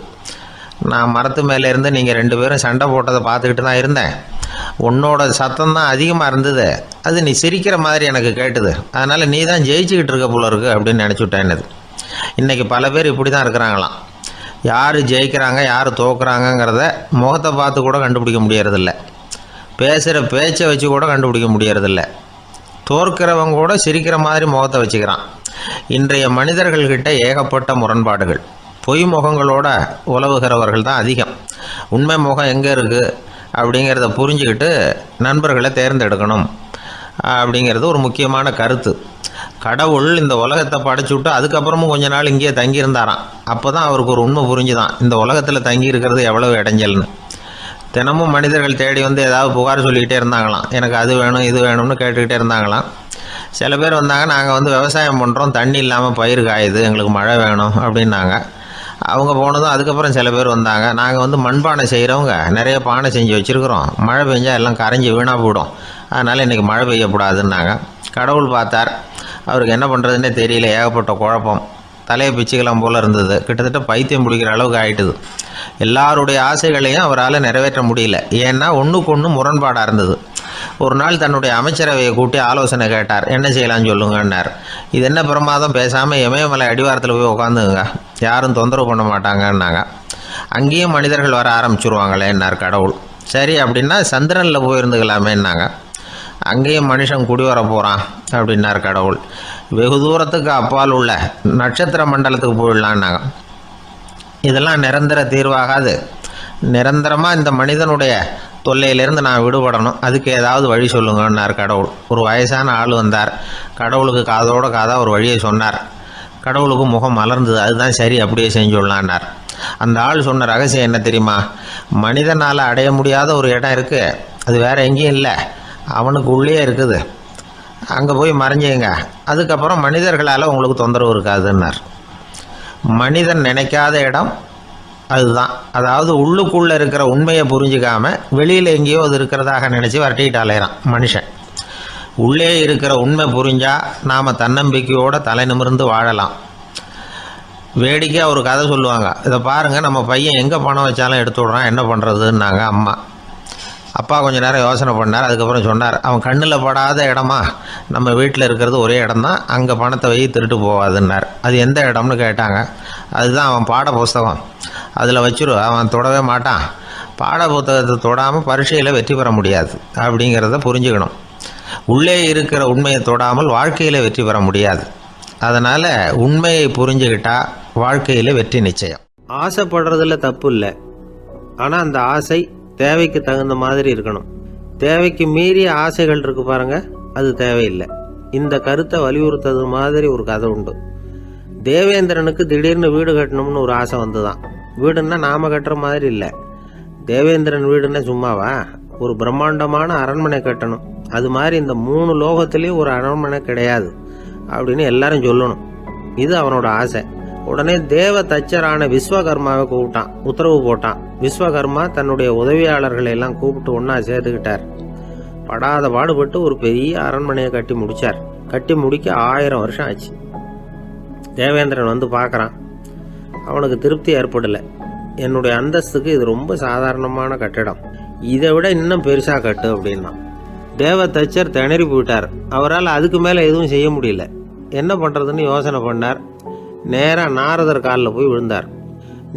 நான் மரத்து மேலே இருந்து நீங்கள் 2 பேரும் சண்டை போட்டதை பார்த்துக்கிட்டு தான் இருந்தேன். உன்னோட சத்தம் தான் அதிகமாக இருந்தது, அது நீ சிரிக்கிற மாதிரி எனக்கு கேட்டுது, அதனால் நீ தான் ஜெயிச்சுக்கிட்டு இருக்க போல இருக்கு அப்படின்னு நினச்சிவிட்டேன்னுது. இன்றைக்கி பல பேர் இப்படி தான் இருக்கிறாங்களாம். யார் ஜெயிக்கிறாங்க யார் தோக்குறாங்கங்கிறத முகத்தை பார்த்து கூட கண்டுபிடிக்க முடியறதில்ல, பேசுகிற பேச்சை வச்சு கூட கண்டுபிடிக்க முடியறதில்ல. தோற்கிறவங்க கூட சிரிக்கிற மாதிரி முகத்தை வச்சுக்கிறான். இன்றைய மனிதர்கள்கிட்ட ஏகப்பட்ட முரண்பாடுகள். பொய் முகங்களோட உலவுகிறவர்கள் தான் அதிகம். உண்மை முகம் எங்கே இருக்குது அப்படிங்கிறத புரிஞ்சுக்கிட்டு நண்பர்களை தேர்ந்தெடுக்கணும் அப்படிங்கிறது ஒரு முக்கியமான கருத்து. கடவுள் இந்த உலகத்தை படைச்சு விட்டு அதுக்கப்புறமும் கொஞ்ச நாள் இங்கேயே தங்கியிருந்தாராம். அப்போ தான் அவருக்கு ஒரு உண்மை புரிஞ்சுதான் இந்த உலகத்தில் தங்கி இருக்கிறது எவ்வளவு இடைஞ்சல்னு. தினமும் மனிதர்கள் தேடி வந்து ஏதாவது புகார் சொல்லிக்கிட்டே இருந்தாங்களாம். எனக்கு அது வேணும் இது வேணும்னு கேட்டுக்கிட்டே இருந்தாங்களாம். சில பேர் வந்தாங்க, நாங்கள் வந்து விவசாயம் பண்ணுறோம், தண்ணி இல்லாமல் பயிர் காயுது, எங்களுக்கு மழை வேணும் அப்படின்னாங்க. அவங்க போனதும் அதுக்கப்புறம் சில பேர் வந்தாங்க, நாங்கள் வந்து மண்பானை செய்கிறவங்க நிறைய பானை செஞ்சு வச்சுருக்குறோம், மழை பெஞ்சால் எல்லாம் கரைஞ்சி வீணாக போயிடும், அதனால் இன்றைக்கி மழை பெய்யக்கூடாதுன்னாங்க. கடவுள் பார்த்தார், அவருக்கு என்ன பண்ணுறதுன்னே தெரியல, ஏகப்பட்ட குழப்பம், தலையை பிச்சுக்கலாம் போல் இருந்தது, கிட்டத்தட்ட பைத்தியம் பிடிக்கிற அளவுக்கு ஆகிட்டுது. எல்லாருடைய ஆசைகளையும் அவரால் நிறைவேற்ற முடியல, ஏன்னா ஒன்றுக்கு ஒன்று முரண்பாடாக இருந்தது. ஒரு நாள் தன்னுடைய அமைச்சரவையை கூட்டி ஆலோசனை கேட்டார். என்ன செய்யலாம்னு சொல்லுங்கன்னார். இது என்ன பிரமாதம், பேசாமல் இமயமலை அடிவாரத்தில் போய் உட்காந்துங்க, யாரும் தொந்தரவு பண்ண மாட்டாங்கன்னாங்க. அங்கேயும் மனிதர்கள் வர ஆரம்பிச்சுருவாங்களேன்னார் கடவுள். சரி அப்படின்னா சந்திரனில் போயிருந்துக்கலாமேன்னாங்க. அங்கேயும் மனுஷன் குடி வர போகிறான் அப்படின்னார் கடவுள். வெகு தூரத்துக்கு அப்பால் உள்ள நட்சத்திர மண்டலத்துக்கு போயிடலான்னாங்க. இதெல்லாம் நிரந்தர தீர்வாகாது, நிரந்தரமாக இந்த மனிதனுடைய தொல்லையிலேருந்து நான் விடுபடணும், அதுக்கு ஏதாவது வழி சொல்லுங்கன்னார் கடவுள். ஒரு வயசான ஆள் வந்தார். கடவுளுக்கு காதோட காதாக ஒரு வழியை சொன்னார். கடவுளுக்கு முகம் மலர்ந்தது. அதுதான் சரி, அப்படியே செஞ்சுடலான்னார். அந்த ஆள் சொன்ன ரகசியம் என்ன தெரியுமா? மனிதனால் அடைய முடியாத ஒரு இடம் இருக்குது, அது வேறு எங்கேயும் இல்லை, அவனுக்கு உள்ளே இருக்குது, அங்கே போய் மறைஞ்சிங்க, அதுக்கப்புறம் மனிதர்களால் உங்களுக்கு தொந்தரவு இருக்காதுன்னார். மனிதன் நினைக்காத இடம் அதுதான். அதாவது உள்ளுக்குள்ளே இருக்கிற உண்மையை புரிஞ்சிக்காமல் வெளியில் எங்கேயோ அது இருக்கிறதாக நினச்சி வரட்டிக்கிட்டு அலையிறான் மனுஷன். உள்ளே இருக்கிற உண்மை புரிஞ்சால் நாம் தன்னம்பிக்கையோடு தலை நிமிர்ந்து வாழலாம். வேடிக்கையாக ஒரு கதை சொல்லுவாங்க, இதை பாருங்கள், நம்ம பையன் எங்கே பணம் வச்சாலும் எடுத்து விட்றான், என்ன பண்ணுறதுன்னாங்க அம்மா. அப்பா கொஞ்சம் நேரம் யோசனை பண்ணார். அதுக்கப்புறம் சொன்னார், அவன் கண்ணில் படாத இடமா நம்ம வீட்டில் இருக்கிறது ஒரே இடம்தான், அங்கே பணத்தை வை திருட்டு போகாதுன்னார். அது எந்த இடம்னு கேட்டாங்க. அதுதான் அவன் பாட புஸ்தகம், அதில் வச்சிரு, அவன் தொடவே மாட்டான், பாட புத்தகத்தை தொடாமல் பரீட்சையில் வெற்றி பெற முடியாது அப்படிங்கிறத புரிஞ்சுக்கணும். உள்ளே இருக்கிற உண்மையை தொடாமல் வாழ்க்கையில் வெற்றி பெற முடியாது. அதனால் உண்மையை புரிஞ்சுக்கிட்டால் வாழ்க்கையில் வெற்றி நிச்சயம். ஆசைப்படுறதுல தப்பு இல்லை, ஆனால் அந்த ஆசை தேவைக்கு தகுந்த மாதிரி இருக்கணும். தேவைக்கு மீறிய ஆசைகள் இருக்கு பாருங்க, அது தேவையில்லை. இந்த கருத்தை வலியுறுத்தது மாதிரி ஒரு கதை உண்டு. தேவேந்திரனுக்கு திடீர்னு வீடு கட்டணும்னு ஒரு ஆசை வந்துதான். வீடுன்னா நாம கட்டுற மாதிரி இல்லை, தேவேந்திரன் வீடுன்னா சும்மாவா, ஒரு பிரம்மாண்டமான அரண்மனை கட்டணும். அது மாதிரி இந்த 3 லோகத்திலையும் ஒரு அரண்மனை கிடையாது அப்படின்னு எல்லாரும் சொல்லணும். இது அவனோட ஆசை. உடனே தேவ தச்சரான விஸ்வகர்மாவை கூப்பிட்டான், உத்தரவு போட்டான். விஸ்வகர்மா தன்னுடைய உதவியாளர்களை எல்லாம் கூப்பிட்டு ஒன்னா சேர்த்துக்கிட்டார். படாத பாடுபட்டு ஒரு பெரிய அரண்மனையை கட்டி முடிச்சார். கட்டி முடிக்க 1000 வருஷம் ஆச்சு. தேவேந்திரன் வந்து பார்க்குறான், அவனுக்கு திருப்தி ஏற்படலை. என்னுடைய அந்தஸ்துக்கு இது ரொம்ப சாதாரணமான கட்டிடம், இதை விட இன்னும் பெருசாக கட்டு அப்படின்னா. தேவ தச்சர் திணறி போயிட்டார். அவரால் அதுக்கு மேலே எதுவும் செய்ய முடியல. என்ன பண்ணுறதுன்னு யோசனை பண்ணார். நேராக நாரதர் காலில் போய் விழுந்தார்.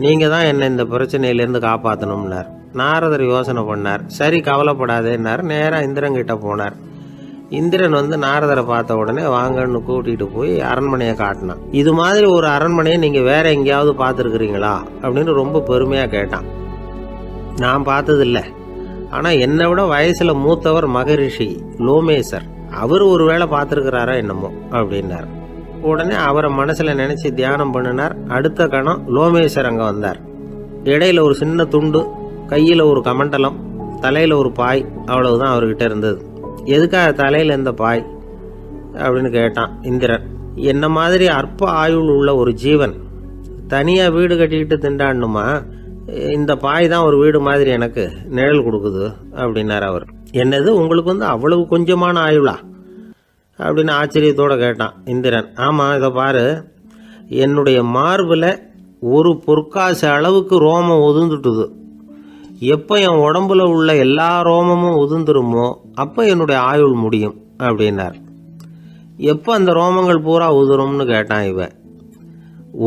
நீங்கள் தான் என்னை இந்த பிரச்சனையிலேருந்து காப்பாற்றணும்னார். நாரதர் யோசனை பண்ணார். சரி கவலைப்படாதேன்னார். நேராக இந்திரன்கிட்ட போனார். இந்திரன் வந்து நாரதரை பார்த்த உடனே வாங்கன்னு கூட்டிகிட்டு போய் அரண்மனையை காட்டினான். இது மாதிரி ஒரு அரண்மனையை நீங்கள் வேற எங்கேயாவது பார்த்துருக்குறீங்களா அப்படின்னு ரொம்ப பெருமையாக கேட்டான். நான் பார்த்ததில்லை, ஆனால் என்னை விட வயசில் மூத்தவர் மகரிஷி லோமேசர், அவர் ஒரு வேளை பார்த்துருக்கிறாரா என்னமோ அப்படின்னார். உடனே அவரை மனசில் நினச்சி தியானம் பண்ணினார். அடுத்த கணம் லோமேசர் அங்கே வந்தார். இடையில ஒரு சின்ன துண்டு, கையில் ஒரு கமண்டலம், தலையில் ஒரு பாய், அவ்வளவுதான் அவர்கிட்ட இருந்தது. எதுக்காக தலையில் இந்த பாய் அப்படின்னு கேட்டான் இந்திரன். என்ன மாதிரி அற்ப ஆயுள் உள்ள ஒரு ஜீவன் தனியாக வீடு கட்டிக்கிட்டு திண்டாடணுமா? இந்த பாய் தான் ஒரு வீடு மாதிரி எனக்கு நிழல் கொடுக்குது அப்படின்னார் அவர். என்னது, உங்களுக்கு வந்து அவ்வளவு கொஞ்சமான ஆயுளா அப்படின்னு ஆச்சரியத்தோடு கேட்டான் இந்திரன். ஆமாம், இதை பாரு, என்னுடைய மார்பில் ஒரு பொற்காசு அளவுக்கு ரோமம் உதிர்ந்துட்டுது. எப்போ என் உடம்புல உள்ள எல்லா ரோமமும் உதிர்ந்துருமோ அப்போ என்னுடைய ஆயுள் முடியும் அப்படின்னார். எப்போ அந்த ரோமங்கள் பூரா உதிரும்னு கேட்டான் இவன்.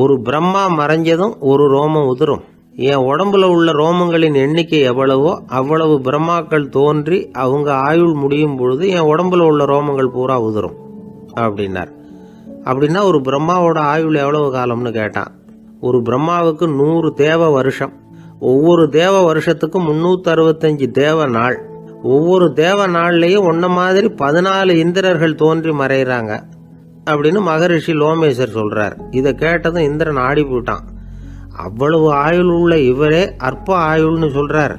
ஒரு பிரம்மா மறைஞ்சதும் ஒரு ரோமம் உதிரும். என் உடம்புல உள்ள ரோமங்களின் எண்ணிக்கை எவ்வளவோ அவ்வளவு பிரம்மாக்கள் தோன்றி அவங்க ஆயுள் முடியும் பொழுது என் உடம்புல உள்ள ரோமங்கள் பூரா உதிரும் அப்படின்னார். அப்படின்னா ஒரு பிரம்மாவோட ஆயுள் எவ்வளவு காலம்னு கேட்டான். ஒரு பிரம்மாவுக்கு 100 தேவ வருஷம். ஒவ்வொரு தேவ வருஷத்துக்கும் 365 தேவ நாள். ஒவ்வொரு தேவ நாள்லையும் ஒன்ன மாதிரி 14 இந்திரர்கள் தோன்றி மறைகிறாங்க அப்படின்னு மகரிஷி லோமேசர் சொல்றார். இதை கேட்டதும் இந்திரன் ஆடி போயிட்டான். அவ்வளவு ஆயுள் உள்ள இவரே அற்ப ஆயுள்னு சொல்றார்.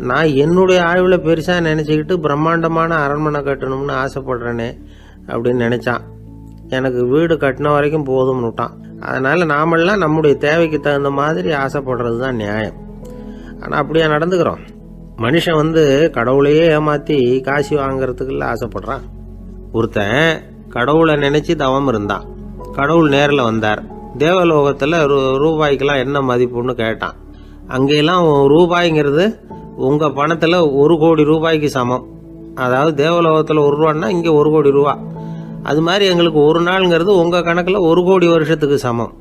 நான் என்னுடைய ஆயுளை பெருசா நினைச்சுக்கிட்டு பிரம்மாண்டமான அரண்மனை கட்டணும்னு ஆசைப்படுறேனே அப்படின்னு நினைச்சான். எனக்கு வீடு கட்டின வரைக்கும் போதும்னு விட்டான். அதனால நாமெல்லாம் நம்முடைய தேவைக்கு தகுந்த மாதிரி ஆசைப்படுறது தான் நியாயம். ஆனால் அப்படியே நடந்துக்கிறோம். மனுஷன் கடவுளையே ஏமாத்தி காசு வாங்கறதுக்குள்ள ஆசைப்படுறான். ஒருத்தன் கடவுளை நினைச்சு தவம் இருந்தான். கடவுள் நேரில் வந்தார். தேவலோகத்தில் ரூபாய்க்கெல்லாம் என்ன மதிப்புன்னு கேட்டான். அங்கெல்லாம் ரூபாய்ங்கிறது உங்கள் பணத்தில் 1 கோடி ரூபாய்க்கு சமம். அதாவது தேவலோகத்தில் 1 ரூபான்னா இங்கே 1 கோடி ரூபா. அது மாதிரி எங்களுக்கு ஒரு நாளுங்கிறது உங்கள் கணக்கில் 1 கோடி வருஷத்துக்கு சமம்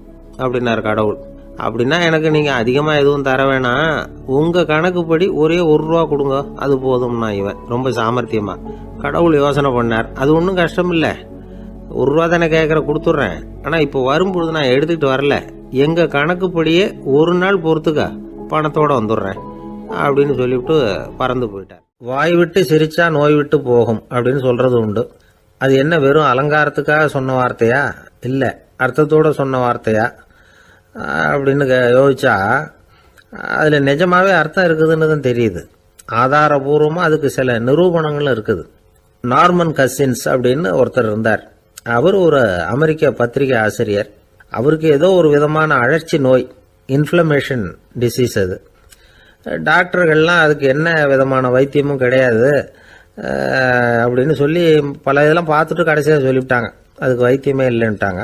அப்படின்னார் கடவுள். அப்படின்னா எனக்கு நீங்கள் அதிகமாக எதுவும் தர வேணாம், உங்கள் கணக்குப்படி ஒரே 1 ரூபா கொடுங்க, அது போதும்னா இவன் ரொம்ப சாமர்த்தியமா. கடவுள் யோசனை பண்ணார். அது ஒன்றும் கஷ்டம் இல்லை, 1 ரூபா தானே கேட்குற, கொடுத்துட்றேன். ஆனால் இப்போ வரும்பொழுது நான் எடுத்துக்கிட்டு வரல, எங்கள் கணக்குப்படியே 1 நாள் பொறுத்துக்க பணத்தோடு வந்துடுறேன் அப்படின்னு சொல்லிவிட்டு பறந்து போயிட்டார். வாய் விட்டு சிரிச்சா நோய் விட்டு போகும் அப்படின்னு சொல்கிறது உண்டு. அது என்ன வெறும் அலங்காரத்துக்காக சொன்ன வார்த்தையா, இல்லை அர்த்தத்தோடு சொன்ன வார்த்தையா அப்படின்னு யோசிச்சா அதில் நிஜமாவே அர்த்தம் இருக்குதுன்னு தான் தெரியுது. ஆதாரபூர்வமாக அதுக்கு சில நிரூபணங்களும் இருக்குது. நார்மன் கசின்ஸ் அப்படின்னு ஒருத்தர் இருந்தார். அவர் ஒரு அமெரிக்க பத்திரிகை ஆசிரியர். அவருக்கு ஏதோ ஒரு விதமான அழற்சி நோய், இன்ஃப்ளமேஷன் டிசீஸ். அது டாக்டர்கள்லாம் அதுக்கு என்ன விதமான வைத்தியமும் கிடையாது அப்படின்னு சொல்லி பல இதெல்லாம் பார்த்துட்டு கடைசியாக சொல்லிவிட்டாங்க அதுக்கு வைத்தியமே இல்லைன்ட்டாங்க.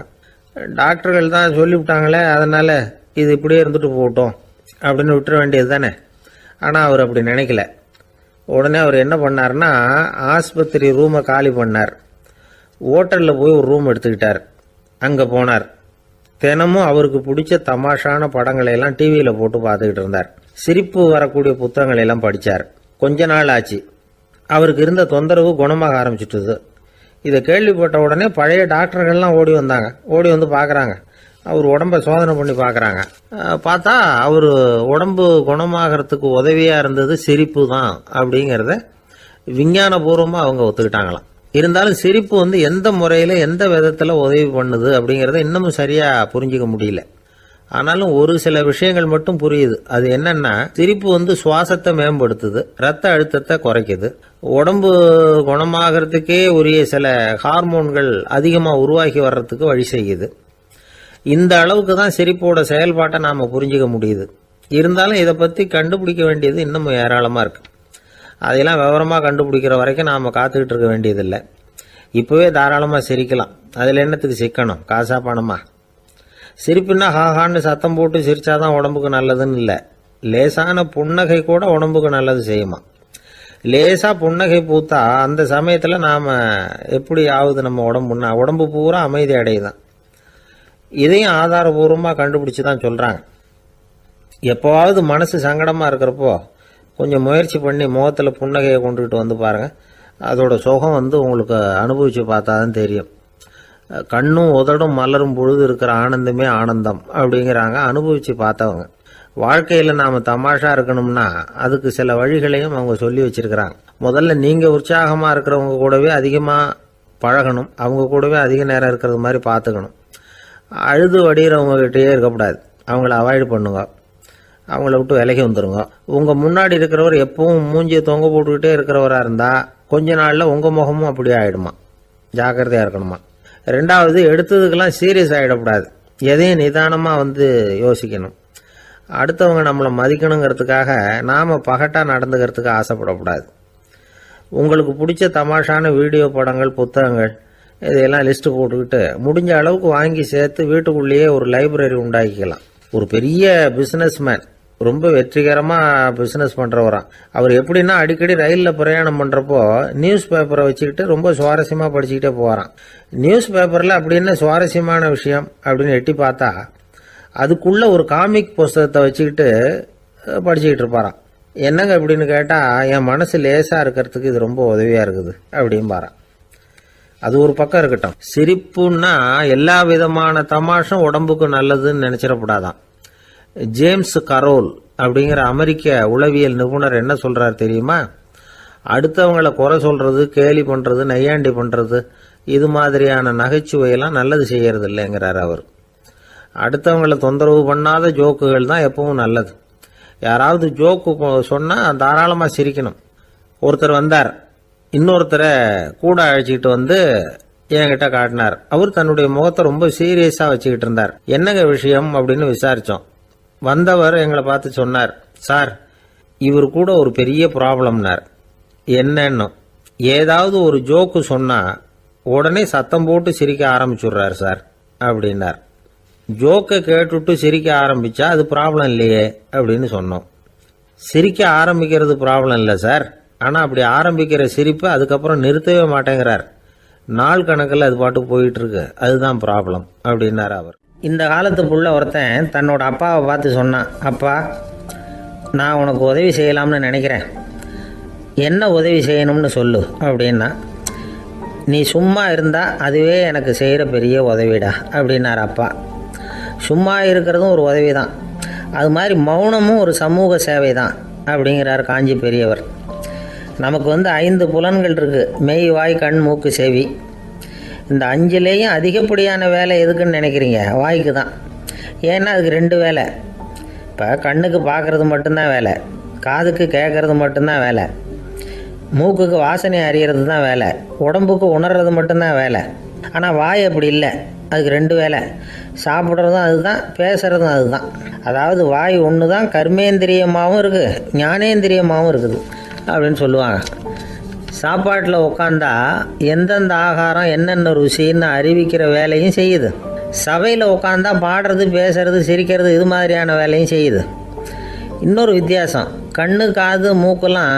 டாக்டர்கள் தான் சொல்லிவிட்டாங்களே, அதனால் இது இப்படியே இருந்துட்டு போகட்டும் அப்படின்னு விட்டுற வேண்டியது தானே. ஆனால் அவர் அப்படி நினைக்கல. உடனே அவர் என்ன பண்ணார்னா, ஆஸ்பத்திரி ரூமை காலி பண்ணார். ஹோட்டலில் போய் ஒரு ரூம் எடுத்துக்கிட்டார். அங்கே போனார். தினமும் அவருக்கு பிடிச்ச தமாஷான படங்களை எல்லாம் டிவியில் போட்டு பார்த்துக்கிட்டு இருந்தார். சிரிப்பு வரக்கூடிய புத்தகங்களை எல்லாம் படித்தார். கொஞ்ச நாள் ஆச்சு, அவருக்கு இருந்த தொந்தரவு குணமாக ஆரம்பிச்சிட்டுது. இதை கேள்விப்பட்ட உடனே பழைய டாக்டர்கள்லாம் ஓடி வந்தாங்க. ஓடி வந்து பார்க்குறாங்க, அவர் உடம்பை சோதனை பண்ணி பார்க்குறாங்க. பார்த்தா அவர் உடம்பு குணமாகறதுக்கு உதவியாக இருந்தது சிரிப்பு தான் அப்படிங்கிறத விஞ்ஞானபூர்வமாக அவங்க ஒத்துக்கிட்டாங்களாம். இருந்தாலும் சிரிப்பு எந்த முறையில் எந்த விதத்தில் உதவி பண்ணுது அப்படிங்கிறத இன்னமும் சரியாக புரிஞ்சிக்க முடியல. ஆனாலும் ஒரு சில விஷயங்கள் மட்டும் புரியுது. அது என்னன்னா, சிரிப்பு சுவாசத்தை மேம்படுத்துது, ரத்த அழுத்தத்தை குறைக்குது, உடம்பு குணமாகறதுக்கே உரிய சில ஹார்மோன்கள் அதிகமாக உருவாக்கி வர்றதுக்கு வழி செய்யுது. இந்த அளவுக்கு தான் சிரிப்போட செயல்பாட்டை நாம் புரிஞ்சிக்க முடியுது. இருந்தாலும் இதை பற்றி கண்டுபிடிக்க வேண்டியது இன்னமும் ஏராளமாக இருக்கு. அதையெல்லாம் விவரமாக கண்டுபிடிக்கிற வரைக்கும் நாம் காத்துக்கிட்டு இருக்க வேண்டியதில்லை. இப்போவே தாராளமாக சிரிக்கலாம். அதில் என்னத்துக்கு சிக்கணும், காசா பணமா? சிரிப்புன்னா ஹாஹான்னு சத்தம் போட்டு சிரிச்சாதான் உடம்புக்கு நல்லதுன்னு இல்லை. லேசான புன்னகை கூட உடம்புக்கு நல்லது செய்யுமா. லேசா புன்னகை பூத்தா அந்த சமயத்தில் நாம் எப்படி ஆகுது, நம்ம உடம்பு பூரா அமைதி அடையுதான். இதையும் ஆதாரபூர்வமாக கண்டுபிடிச்சி தான் சொல்கிறாங்க. எப்போவாவது மனசு சங்கடமாக இருக்கிறப்போ கொஞ்சம் முயற்சி பண்ணி முகத்தில் புன்னகையை கொண்டுகிட்டு வந்து பாருங்கள். அதோட சுகம் உங்களுக்கு அனுபவித்து பார்த்தா தான் தெரியும். கண்ணும் உதடும் மலரும் பொழுது இருக்கிற ஆனந்தமே ஆனந்தம் அப்படிங்கிறாங்க அனுபவித்து பார்த்தவங்க. வாழ்க்கையில் நாம் தமாஷா இருக்கணும்னா அதுக்கு சில வழிகளையும் அவங்க சொல்லி வச்சிருக்கிறாங்க. முதல்ல நீங்கள் உற்சாகமாக இருக்கிறவங்க கூடவே அதிகமாக பழகணும், அவங்க கூடவே அதிக நேரம் இருக்கிறது மாதிரி பார்த்துக்கணும். அழுது வடிகிறவங்ககிட்டயே இருக்கக்கூடாது, அவங்கள அவாய்டு பண்ணுங்க, அவங்கள விட்டு விலகி வந்துடுங்க. உங்கள் முன்னாடி இருக்கிறவர் எப்பவும் மூஞ்சியை தொங்க போட்டுக்கிட்டே இருக்கிறவராக இருந்தால் கொஞ்ச நாளில் உங்கள் முகமும் அப்படியே ஆகிடுமா, ஜாக்கிரதையாக இருக்கணுமா. ரெண்டாவது, எடுத்ததுக்கெல்லாம் சீரியஸ் ஆகிடக்கூடாது, எதையும் நிதானமாக யோசிக்கணும். அடுத்தவங்க நம்மளை மதிக்கணுங்கிறதுக்காக நாம் பகட்டாக நடந்துக்கிறதுக்கு ஆசைப்படக்கூடாது. உங்களுக்கு பிடிச்ச தமாஷான வீடியோ படங்கள், புத்தகங்கள் இதையெல்லாம் லிஸ்ட்டு போட்டுக்கிட்டு முடிஞ்ச அளவுக்கு வாங்கி சேர்த்து வீட்டுக்குள்ளேயே ஒரு லைப்ரரி உண்டாக்கிக்கலாம். ஒரு பெரிய பிசினஸ்மேன், ரொம்ப வெற்றிகரமாக பிஸ்னஸ் பண்ணுறவராம். அவர் எப்படின்னா அடிக்கடி ரயிலில் பிரயாணம் பண்ணுறப்போ நியூஸ் பேப்பரை வச்சுக்கிட்டு ரொம்ப சுவாரஸ்யமாக படிச்சுக்கிட்டே போகிறான். நியூஸ் பேப்பரில் அப்படி என்ன சுவாரஸ்யமான விஷயம் அப்படின்னு எட்டி பார்த்தா அதுக்குள்ளே ஒரு காமிக் புஸ்தகத்தை வச்சுக்கிட்டு படிச்சுக்கிட்டு இருப்பாராம். என்னங்க அப்படின்னு கேட்டால், என் மனசு லேசாக இருக்கிறதுக்கு இது ரொம்ப உதவியாக இருக்குது அப்படின்னு பாரான். அது ஒரு பக்கம் இருக்கட்டும். சிரிப்புன்னா எல்லா விதமான தமாஷும் உடம்புக்கு நல்லதுன்னு நினைச்சிடக்கூடாதான். ஜேம்ஸ் கரோல் அப்படிங்கிற அமெரிக்க உளவியல் நிபுணர் என்ன சொல்றாரு தெரியுமா? அடுத்தவங்களை குறை சொல்றது, கேலி பண்றது, நையாண்டி பண்றது, இது மாதிரியான நகைச்சுவையெல்லாம் நல்லது செய்யறது இல்லைங்கிறார் அவர். அடுத்தவங்களை தொந்தரவு பண்ணாத ஜோக்குகள் தான் எப்பவும் நல்லது. யாராவது ஜோக்கு சொன்னால் தாராளமாக சிரிக்கணும். ஒருத்தர் வந்தார், இன்னொருத்தரை கூட அழைச்சிக்கிட்டு வந்து என்கிட்ட காட்டினார். அவர் தன்னுடைய முகத்தை ரொம்ப சீரியஸாக வச்சுக்கிட்டு இருந்தார். என்னங்க விஷயம் அப்படின்னு விசாரித்தோம். வந்தவர் எங்களை பார்த்து சொன்னார், சார், இவர் கூட ஒரு பெரிய ப்ராப்ளம்னார். என்னன்னு, ஏதாவது ஒரு ஜோக்கு சொன்னால் உடனே சத்தம் போட்டு சிரிக்க ஆரம்பிச்சுடுறார் சார் அப்படின்னார். ஜோக்கை கேட்டுட்டு சிரிக்க ஆரம்பித்தா அது ப்ராப்ளம் இல்லையே அப்படின்னு சொன்னோம். சிரிக்க ஆரம்பிக்கிறது ப்ராப்ளம் இல்லை சார், ஆனால் அப்படி ஆரம்பிக்கிற சிரிப்பை அதுக்கப்புறம் நிறுத்தவே மாட்டேங்கிறார். நாள் கணக்கில் அது பாட்டுக்கு போயிட்டு இருக்கு, அதுதான் ப்ராப்ளம் அப்படின்னார் அவர். இந்த காலத்து புள்ள ஒருத்தன் தன்னோட அப்பாவை பார்த்து சொன்னான், அப்பா, நான் உனக்கு உதவி செய்யலாம்னு நினைக்கிறேன், என்ன உதவி செய்யணும்னு சொல்லு அப்படின்னா. நீ சும்மா இருந்தால் அதுவே எனக்கு செய்கிற பெரிய உதவிடா அப்படின்னார் அப்பா. சும்மா இருக்கிறதும் ஒரு உதவி தான், அது மாதிரி மௌனமும் ஒரு சமூக சேவை தான் அப்படிங்கிறார் காஞ்சி பெரியவர். நமக்கு 5 புலன்கள் இருக்குது, மெய், வாய், கண், மூக்கு, செவி. இந்த 5லேயும் அதிகப்படியான வேலை எதுக்குன்னு நினைக்கிறீங்க? வாய்க்கு தான். ஏன்னா அதுக்கு 2 வேலை. இப்போ கண்ணுக்கு பார்க்குறது மட்டும்தான் வேலை, காதுக்கு கேட்குறது மட்டும்தான் வேலை, மூக்குக்கு வாசனை அறியறது தான் வேலை, உடம்புக்கு உணர்றது மட்டும்தான் வேலை. ஆனால் வாய் அப்படி இல்லை, அதுக்கு 2 வேலை. சாப்பிட்றதும் அதுதான், பேசுகிறதும் அதுதான். அதாவது வாய் ஒன்று தான் கர்மேந்திரியமாகவும் இருக்குது, ஞானேந்திரியமாகவும் இருக்குது அப்படின்னு சொல்லுவாங்க. சாப்பாட்டில் உட்காந்தா எந்தெந்த ஆகாரம் என்னென்ன ருசின்னு அறிவிக்கிற வேலையும் செய்யுது. சபையில் உட்காந்தா பாடுறது, பேசுறது, சிரிக்கிறது, இது மாதிரியான வேலையும் செய்யுது. இன்னொரு வித்தியாசம், கண்ணு, காது, மூக்கெல்லாம்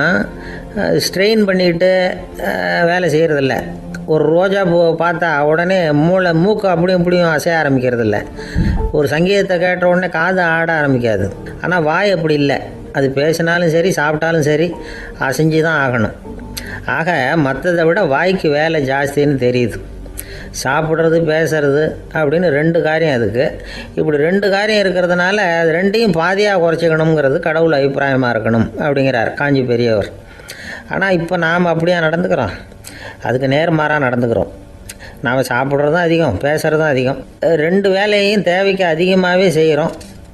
ஸ்ட்ரெயின் பண்ணிக்கிட்டு வேலை செய்கிறதில்ல. ஒரு ரோஜா பூவை பார்த்தா உடனே மூக்கு அப்படியும் இப்படியும் அசைய ஆரம்பிக்கிறது இல்லை. ஒரு சங்கீதத்தை கேட்ட உடனே காது ஆட ஆரம்பிக்காது. ஆனால் வாய் அப்படி இல்லை, அது பேசினாலும் சரி சாப்பிட்டாலும் சரி அசைஞ்சு தான் ஆகணும். ஆக மற்றதை விட வாய்க்கு வேலை ஜாஸ்தின்னு தெரியுது. சாப்பிட்றது, பேசுறது அப்படின்னு 2 காரியம் அதுக்கு. இப்படி 2 காரியம் இருக்கிறதுனால அது 2ஐயும் பாதியாக குறைச்சிக்கணுங்கிறது கடவுள் அபிப்பிராயமாக இருக்கணும் அப்படிங்கிறார் காஞ்சி பெரியவர். ஆனால் இப்போ நாம் அப்படியா நடந்துக்கிறோம்? அதுக்கு நேர்மாறாக நடந்துக்கிறோம். நாம் சாப்பிட்றதும் அதிகம், பேசுகிறதும் அதிகம், 2 வேலையையும் தேவைக்கு அதிகமாகவே செய்கிறோம்.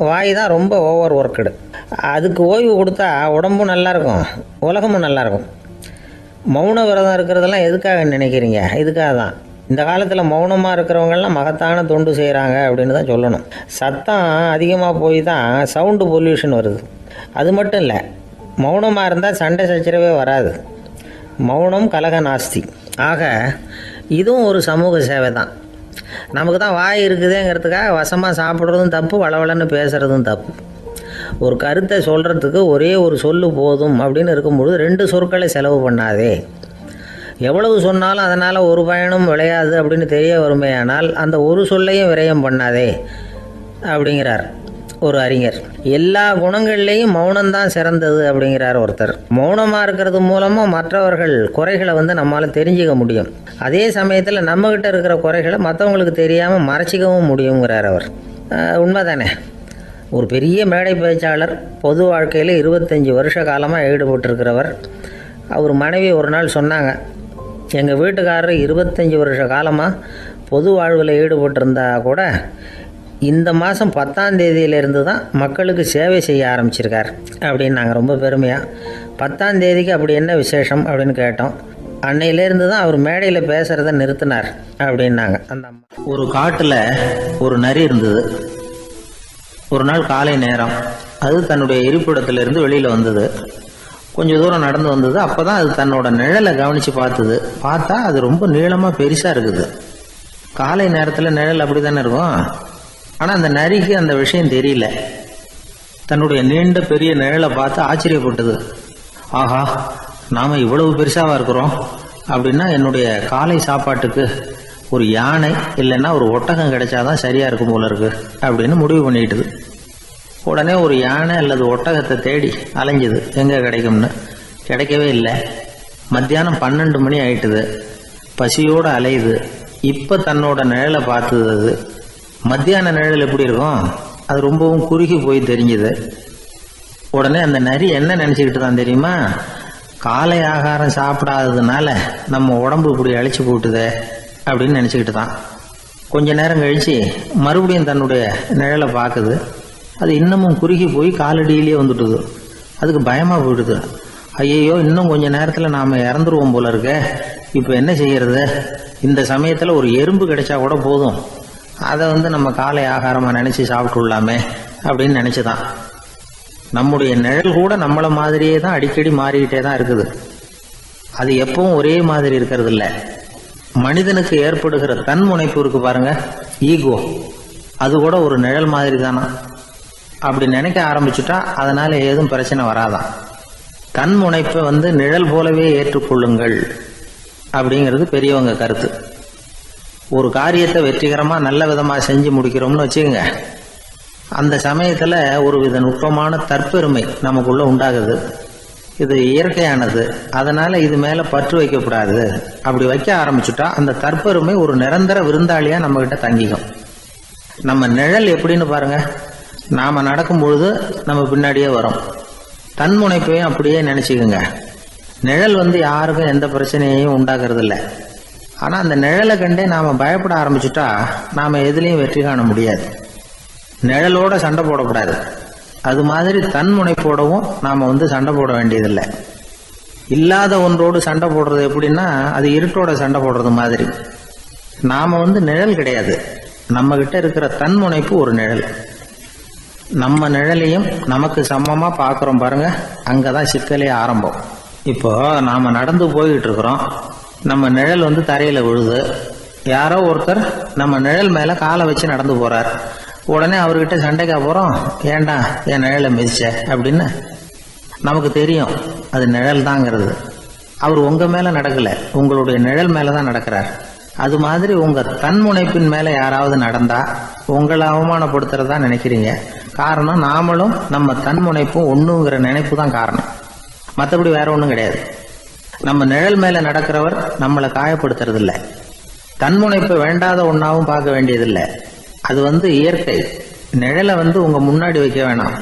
வாய் தான் ரொம்ப ஓவர் ஒர்க்குடு. அதுக்கு ஓய்வு கொடுத்தா உடம்பும் நல்லாயிருக்கும், உலகமும் நல்லாயிருக்கும். மௌன விரதம் இருக்கிறதெல்லாம் எதுக்காக நினைக்கிறீங்க? இதுக்காக தான். இந்த காலத்தில் மௌனமாக இருக்கிறவங்கெல்லாம் மகத்தான தொண்டு செய்கிறாங்க அப்படின்னு தான் சொல்லணும். சத்தம் அதிகமாக போய் தான் சவுண்டு பொல்யூஷன் வருது. அது மட்டும் இல்லை, மௌனமாக இருந்தால் சண்டை சச்சரவே வராது. மௌனம் கலக நாஸ்தி. ஆக இதுவும் ஒரு சமூக சேவை தான். நமக்கு தான் வாய் இருக்குதுங்கிறதுக்காக வசமாக சாப்பிட்றதும் தப்பு, வளவளன்னு பேசுகிறதும் தப்பு. ஒரு கருத்தை சொல்கிறதுக்கு ஒரே ஒரு சொல்லு போதும் அப்படின்னு இருக்கும்பொழுது 2 சொற்களை செலவு பண்ணாதே. எவ்வளவு சொன்னாலும் அதனால் ஒரு பயனும் விளையாது அப்படின்னு தெரிய வருமேயானால் அந்த ஒரு சொல்லையும் விரயம் பண்ணாதே அப்படிங்கிறார் ஒரு அறிஞர். எல்லா குணங்கள்லேயும் மௌனம்தான் சிறந்தது அப்படிங்கிறார் ஒருத்தர். மௌனமாக இருக்கிறது மூலமாக மற்றவர்கள் குறைகளை நம்மளால் தெரிஞ்சிக்க முடியும். அதே சமயத்தில் நம்மகிட்ட இருக்கிற குறைகளை மற்றவங்களுக்கு தெரியாமல் மறைச்சிக்கவும் முடியுங்கிறார் அவர். உண்மைதானே? ஒரு பெரிய மேடை பேச்சாளர், பொது வாழ்க்கையில் 25 வருஷ காலமாக ஈடுபட்டிருக்கிறவர். அவர் மனைவி ஒரு நாள் சொன்னாங்க, எங்கள் வீட்டுக்காரர் 25 வருஷ காலமாக பொது வாழ்வில் ஈடுபட்டிருந்தா கூட இந்த மாதம் 10ஆம் தேதியிலேருந்து தான் மக்களுக்கு சேவை செய்ய ஆரம்பிச்சிருக்கார் அப்படின்னு நாங்கள் ரொம்ப பெருமையாக. 10ஆம் தேதிக்கு அப்படி என்ன விசேஷம் அப்படின்னு கேட்டோம். அன்னையிலேருந்து தான் அவர் மேடையில் பேசுகிறத நிறுத்தினார் அப்படின்னாங்க அந்த அம்மா. ஒரு காட்டில் ஒரு நரி இருந்தது. ஒரு நாள் காலை நேரம் அது தன்னுடைய இருப்பிடத்திலிருந்து வெளியில் வந்தது. கொஞ்சம் தூரம் நடந்து வந்தது. அப்போ தான் அது தன்னோட நிழலை கவனித்து பார்த்தது. பார்த்தா அது ரொம்ப நீளமாக பெருசாக இருக்குது. காலை நேரத்தில் நிழல் அப்படி தானே இருக்கும். ஆனால் அந்த நரிக்கு அந்த விஷயம் தெரியல. தன்னுடைய நீண்ட பெரிய நிழலை பார்த்து ஆச்சரியப்பட்டது. ஆஹா, நாம் இவ்வளவு பெருசாக இருக்கிறோம் அப்படின்னா என்னுடைய காலை சாப்பாட்டுக்கு ஒரு யானை இல்லைன்னா ஒரு ஒட்டகம் கிடைச்சாதான் சரியாக இருக்கும் போல இருக்கு அப்படின்னு முடிவு பண்ணிட்டுது. உடனே ஒரு யானை அல்லது ஒட்டகத்தை தேடி அலைஞ்சுது, எங்கே கிடைக்கும்னு. கிடைக்கவே இல்லை. மத்தியானம் 12 மணி ஆயிட்டுது. பசியோடு அலையுது. இப்போ தன்னோட நிழலை பார்த்தது. அது மத்தியான நிழல் எப்படி இருக்கும், அது ரொம்பவும் குறுகி போய் தெரிஞ்சுது. உடனே அந்த நரி என்ன நினச்சிக்கிட்டு தான் தெரியுமா, காலை ஆகாரம் சாப்பிடாததுனால நம்ம உடம்பு இப்படி அழிச்சு போட்டுதே அப்படின்னு நினச்சிக்கிட்டு தான். கொஞ்ச நேரம் கழித்து மறுபடியும் தன்னுடைய நிழலை பார்க்குது. அது இன்னமும் குறுகி போய் காலடியிலேயே வந்துட்டுது. அதுக்கு பயமாக போயிடுது. ஐயையோ, இன்னும் கொஞ்ச நேரத்தில் நாம் இறந்துருவோம் போல இருக்க, இப்போ என்ன செய்யறது? இந்த சமயத்தில் ஒரு எறும்பு கிடைச்சா கூட போதும், அதை நம்ம காலை ஆகாரமாக நினச்சி சாப்பிட்டுள்ளாமே அப்படின்னு நினச்சிதான். நம்முடைய நிழல் கூட நம்மளை மாதிரியே தான் அடிக்கடி மாறிக்கிட்டே தான் இருக்குது. அது எப்பவும் ஒரே மாதிரி இருக்கிறது இல்லை. மனிதனுக்கு ஏற்படுகிற தன்முனைப்பு இருக்கு பாருங்க, ஈகோ, அது கூட ஒரு நிழல் மாதிரி தானா. அப்படி நினைக்க ஆரம்பிச்சுட்டா அதனால ஏதும் பிரச்சனை வராதான். தன்முனைப்பை நிழல் போலவே ஏற்றுக்கொள்ளுங்கள் அப்படிங்கிறது பெரியவங்க கருத்து. ஒரு காரியத்தை வெற்றிகரமாக நல்ல விதமாக செஞ்சு முடிக்கிறோம்னு வச்சுக்கோங்க, அந்த சமயத்தில் ஒரு வித நுட்பமான தற்பெருமை நமக்குள்ள உண்டாகுது. இது இயற்கையானது, அதனால இது மேலே பற்று வைக்கக்கூடாது. அப்படி வைக்க ஆரம்பிச்சுட்டா அந்த தற்பெருமை ஒரு நிரந்தர விருந்தாளியாக நம்மகிட்ட தங்கிக்கும். நம்ம நிழல் எப்படின்னு பாருங்க, நாம் நடக்கும் பொழுது நம்ம பின்னாடியே வரும். தன்முனைப்பையும் அப்படியே நினச்சிக்கோங்க. நிழல் யாருக்கும் எந்த பிரச்சனையையும் உண்டாக்குறது இல்லை. ஆனால் அந்த நிழலை கண்டே நாம் பயப்பட ஆரம்பிச்சுட்டா நாம் எதுலேயும் வெற்றி காண முடியாது. நிழலோட சண்டை போடக்கூடாது. அது மாதிரி தன்முனைப்போடவும் நாம் சண்டை போட வேண்டியதில்லை. இல்லாத ஒன்றோடு சண்டை போடுறது எப்படின்னா, அது இருட்டோட சண்டை போடுறது மாதிரி. நாம் நிழல் கிடையாது, நம்ம கிட்ட இருக்கிற தன்முனைப்பு ஒரு நிழல். நம்ம நிழலையும் நமக்கு சமமாக பார்க்குறோம் பாருங்க, அங்கே தான் சிக்கலே ஆரம்பம். இப்போ நாம் நடந்து போய்கிட்டு இருக்கிறோம், நம்ம நிழல் தரையில் விழுது. யாரோ ஒருத்தர் நம்ம நிழல் மேலே காலை வச்சு நடந்து போகிறார். உடனே அவர்கிட்ட சண்டைக்கா போகிறோம், ஏண்டா என் நிழலை மிதிச்ச அப்படின்னு. நமக்கு தெரியும் அது நிழல் தாங்கிறது. அவர் உங்கள் மேலே நடக்கலை, உங்களுடைய நிழல் மேலே தான் நடக்கிறார். அது மாதிரி உங்கள் தன்முனைப்பின் மேலே யாராவது நடந்தால் உங்களை அவமானப்படுத்துறதா நினைக்கிறீங்க. காரணம், நாமளும் நம்ம தன்முனைப்பும் ஒன்றுங்கிற நினைப்பு தான் காரணம், மற்றபடி வேற ஒன்றும் கிடையாது. நம்ம நிழல் மேலே நடக்கிறவர் நம்மளை காயப்படுத்துறதில்லை. தன்முனைப்பை வேண்டாத ஒன்றாவும் பார்க்க வேண்டியதில்லை. அது இயற்கை. நிழலை உங்கள் முன்னாடி வைக்க வேணாம்,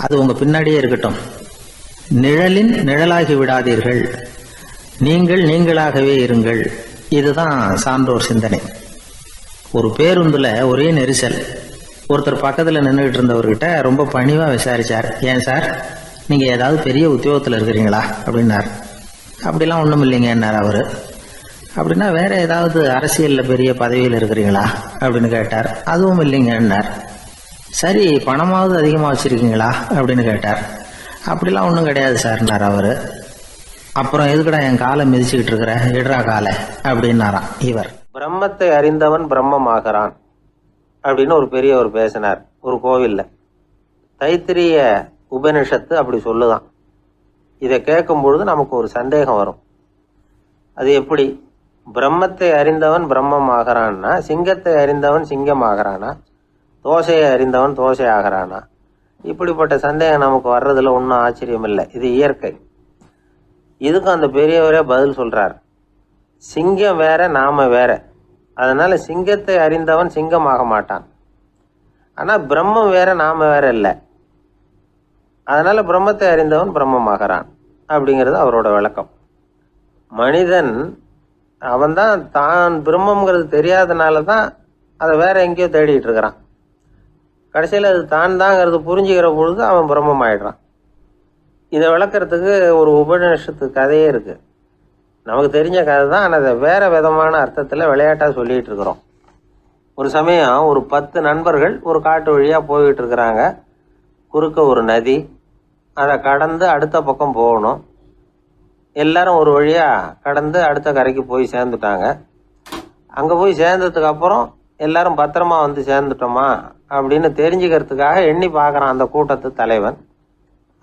அது உங்கள் பின்னாடியே இருக்கட்டும். நிழலின் நிழலாகி விடாதீர்கள், நீங்கள் நீங்களாகவே இருங்கள். இதுதான் சான்றோர் சிந்தனை. ஒரு பேருந்தில் ஒரே நெரிசல். ஒருத்தர் பக்கத்தில் நின்றுகிட்டு இருந்தவர்கிட்ட ரொம்ப பணிவாக விசாரித்தார், ஏன் சார் நீங்கள் ஏதாவது பெரிய உத்தியோகத்தில் இருக்கிறீங்களா அப்படின்னார். அப்படிலாம் ஒன்றும் இல்லைங்க என்னார் அவர். அப்படின்னா வேற ஏதாவது அரசியலில் பெரிய பதவியில் இருக்கிறீங்களா அப்படின்னு கேட்டார். அதுவும் இல்லைங்கன்னார். சரி, பணமாவது அதிகமாக வச்சுருக்கீங்களா அப்படின்னு கேட்டார். அப்படிலாம் ஒன்றும் கிடையாது சார்னார் அவர். அப்புறம் எதுக்குடா என் காலை மிதிச்சுக்கிட்டு இருக்கிற, இடரா காலை அப்படின்னாராம் இவர். பிரம்மத்தை அறிந்தவன் பிரம்மமாகிறான் அப்படின்னு ஒரு பெரியவர் பேசினார் ஒரு கோவில்ல. தைத்திரிய உபனிஷத்து அப்படி சொல்லுதான். இதை கேட்கும் பொழுது நமக்கு ஒரு சந்தேகம் வரும். அது எப்படி? பிரம்மத்தை அறிந்தவன் பிரம்மம் ஆகிறான்னா, சிங்கத்தை அறிந்தவன் சிங்கம் ஆகிறானா, தோசையை அறிந்தவன் தோசை ஆகிறானா? இப்படிப்பட்ட சந்தேகம் நமக்கு வர்றதுல ஒன்றும் ஆச்சரியம் இல்லை. இது இயற்கை. இதுக்கும் அந்த பெரியவரே பதில் சொல்றார். சிங்கம் வேற, நாம வேற. அதனால சிங்கத்தை அறிந்தவன் சிங்கம் ஆக மாட்டான். ஆனா பிரம்மம் வேற, நாம வேற இல்லை. அதனால பிரம்மத்தை அறிந்தவன் பிரம்மமாகிறான் அப்படிங்கிறது அவரோட விளக்கம். மனிதன் அவன்தான் தான் பிரம்மங்கிறது தெரியாதனால தான் அதை வேற எங்கேயோ தேடிட்டு இருக்கிறான். கடைசியில் அது தான் தாங்கிறது புரிஞ்சுக்கிற பொழுது அவன் பிரம்மம் ஆயிடுறான். இதை விளக்கிறதுக்கு ஒரு உபநிஷத்து கதையே இருக்கு. நமக்கு தெரிஞ்ச கதை தான், ஆனால் அதை வேற விதமான அர்த்தத்தில் விளையாட்டாக சொல்லிட்டு இருக்கிறோம். ஒரு சமயம் ஒரு 10 நண்பர்கள் ஒரு காட்டு வழியாக போய்கிட்டு இருக்கிறாங்க. குறுக்க ஒரு நதி, அதை கடந்து அடுத்த பக்கம் போகணும். எல்லாரும் ஒரு வழியாக கடந்து அடுத்த கரைக்கு போய் சேர்ந்துட்டாங்க. அங்கே போய் சேர்ந்ததுக்கு அப்புறம் எல்லாரும் பத்திரமா வந்து சேர்ந்துட்டோமா அப்படின்னு தெரிஞ்சுக்கிறதுக்காக எண்ணி பார்க்குறான் அந்த கூட்டத்து தலைவன்.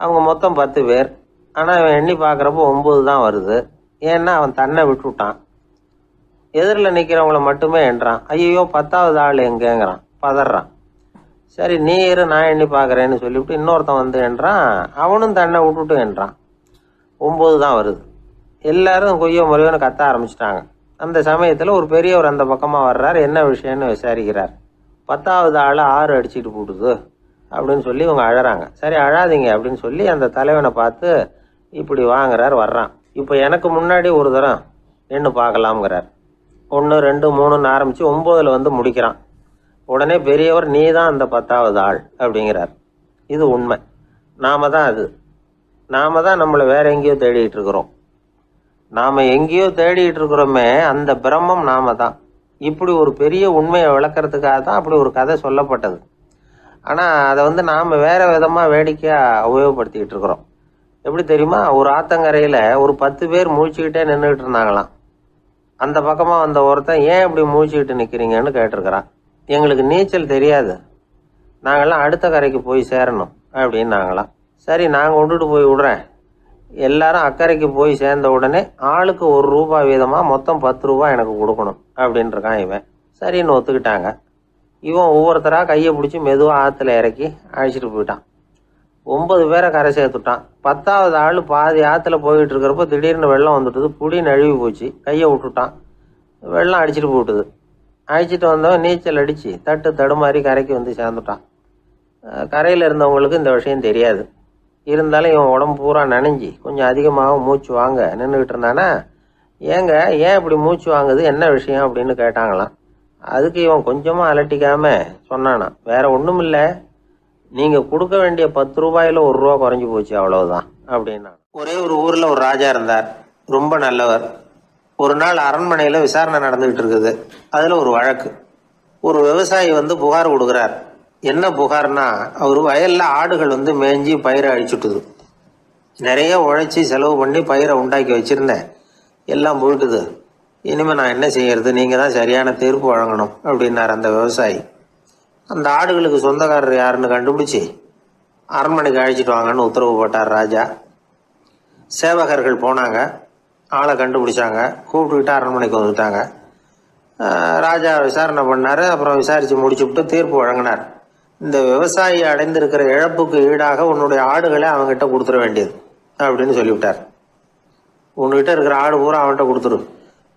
அவங்க மொத்தம் 10 பேர். ஆனால் அவன் எண்ணி பார்க்குறப்போ 9 தான் வருது. ஏன்னா அவன் தன்னை விட்டுவிட்டான். எதிரில் நிற்கிறவங்கள மட்டுமே எண்றான். ஐயோ 10வது ஆள் எங்கேங்கிறான், பதறான். சரி நீ இரு, நான் எண்ணி பார்க்குறேன்னு சொல்லிவிட்டு இன்னொருத்தன் வந்து எண்றான். அவனும் தன்னை விட்டுட்டு எண்றான். 9 தான் வருது. எல்லாரும் கொய்யோ முறையோன்னு கத்த ஆரம்பிச்சிட்டாங்க. அந்த சமயத்தில் ஒரு பெரியவர் அந்த பக்கமாக வர்றார். என்ன விஷயம்னு விசாரிக்கிறார். 10வது ஆள் 6 அடிச்சுட்டு போட்டுது அப்படின்னு சொல்லி இவங்க அழறாங்க. சரி அழாதீங்க அப்படின்னு சொல்லி அந்த தலைவனை பார்த்து இப்படி வாங்குறார். வர்றான். இப்போ எனக்கு முன்னாடி ஒரு தரம் எண்ணு பார்க்கலாம்ங்கிறார். 1 2 3ன்னு ஆரம்பித்து 9ல் வந்து முடிக்கிறான். உடனே பெரியவர் நீ தான் அந்த 10வது ஆள் அப்படிங்கிறார். இது உண்மை. நாம தான் அது. நாம தான் நம்மளை வேற எங்கேயோ தேடிட்டு இருக்கிறோம். நாம எங்கேயோ தேடிட்டு இருக்கிறோமே, அந்த பிரம்மம் நாம தான். இப்படி ஒரு பெரிய உண்மையை விளக்கறதுக்காக தான் அப்படி ஒரு கதை சொல்லப்பட்டது. ஆனால் அதை வந்து நாம் வேற விதமாக வேடிக்கையாக உபயோகப்படுத்திக்கிட்டு இருக்கிறோம். எப்படி தெரியுமா? ஒரு ஆத்தங்கரையில் ஒரு 10 பேர் முழிச்சுக்கிட்டே நின்றுக்கிட்டு இருந்தாங்களாம். அந்த பக்கமாக வந்த ஒருத்தன் ஏன் இப்படி முழிச்சுக்கிட்டு நிற்கிறீங்கன்னு கேட்டிருக்கிறான். எங்களுக்கு நீச்சல் தெரியாது, நாங்கள்லாம் அடுத்த கரைக்கு போய் சேரணும் அப்படின்னாங்களாம். சரி நாங்கள் விட்டுட்டு போய் விடுறேன். எல்லாரும் அக்கறைக்கு போய் சேர்ந்த உடனே ஆளுக்கு ₹1 வீதமாக மொத்தம் ₹10 எனக்கு கொடுக்கணும் அப்படின்ட்டுருக்கான் இவன். சரின்னு ஒத்துக்கிட்டாங்க. இவன் ஒவ்வொருத்தராக கையை பிடிச்சி மெதுவாக ஆற்றுல இறக்கி அழைச்சிட்டு போயிட்டான். 9 பேரை கரை சேர்த்துட்டான். 10வது ஆள் பாதி ஆற்றுல போயிட்டு இருக்கிறப்போ திடீர்னு வெள்ளம் வந்துட்டுது. புடி நழுவி போச்சு. கையை விட்டுட்டான். வெள்ளம் அடிச்சிட்டு போட்டுது. அழைச்சிட்டு வந்தவன் நீச்சல் அடித்து தடுமாறி கரைக்கு வந்து சேர்ந்துட்டான். கரையில் இருந்தவங்களுக்கு இந்த விஷயம் தெரியாது. இருந்தாலும் இவன் உடம்பு பூரா நனைஞ்சி கொஞ்சம் அதிகமாக மூச்சு வாங்க நின்றுக்கிட்டு இருந்தானா. ஏங்க ஏன் இப்படி மூச்சு வாங்குது, என்ன விஷயம் அப்படின்னு கேட்டாங்களாம். அதுக்கு இவன் கொஞ்சமாக அலட்டிக்காம சொன்னானா, வேற ஒன்றும் இல்லை, நீங்கள் கொடுக்க வேண்டிய ₹10ல் ₹1 குறைஞ்சி போச்சு, அவ்வளவுதான் அப்படின்னா. ஒரே ஒரு ஊரில் ஒரு ராஜா இருந்தார். ரொம்ப நல்லவர். ஒரு நாள் அரண்மனையில் விசாரணை நடந்துகிட்டு இருக்குது. அதில் ஒரு வழக்கு. ஒரு விவசாயி வந்து புகார் கொடுக்குறார். என்ன புகார்னா, அவர் வயலில் ஆடுகள் வந்து மேய்ஞ்சி பயிரை அழிச்சுட்டுது. நிறைய உழைச்சி செலவு பண்ணி பயிரை உண்டாக்கி வச்சுருந்தேன், எல்லாம் போயிட்டுது. இனிமேல் நான் என்ன செய்யறது, நீங்கள் தான் சரியான தீர்ப்பு வழங்கணும் அப்படின்னார் அந்த விவசாயி. அந்த ஆடுகளுக்கு சொந்தக்காரர் யாருன்னு கண்டுபிடிச்சி அரண்மனைக்கு அழைச்சிட்டு வாங்கன்னு உத்தரவு போட்டார் ராஜா. சேவகர்கள் போனாங்க, ஆளை கண்டுபிடிச்சாங்க, கூப்பிட்டுக்கிட்டு அரண்மனைக்கு வந்துட்டாங்க. ராஜா விசாரணை பண்ணார். அப்புறம் விசாரித்து முடிச்சுவிட்டு தீர்ப்பு வழங்கினார். இந்த விவசாயி அடைந்திருக்கிற இழப்புக்கு ஈடாக உன்னுடைய ஆடுகளை அவங்ககிட்ட கொடுத்துட வேண்டியது அப்படின்னு சொல்லிவிட்டார். உன்கிட்ட இருக்கிற ஆடு பூரா அவன்கிட்ட கொடுத்துரு,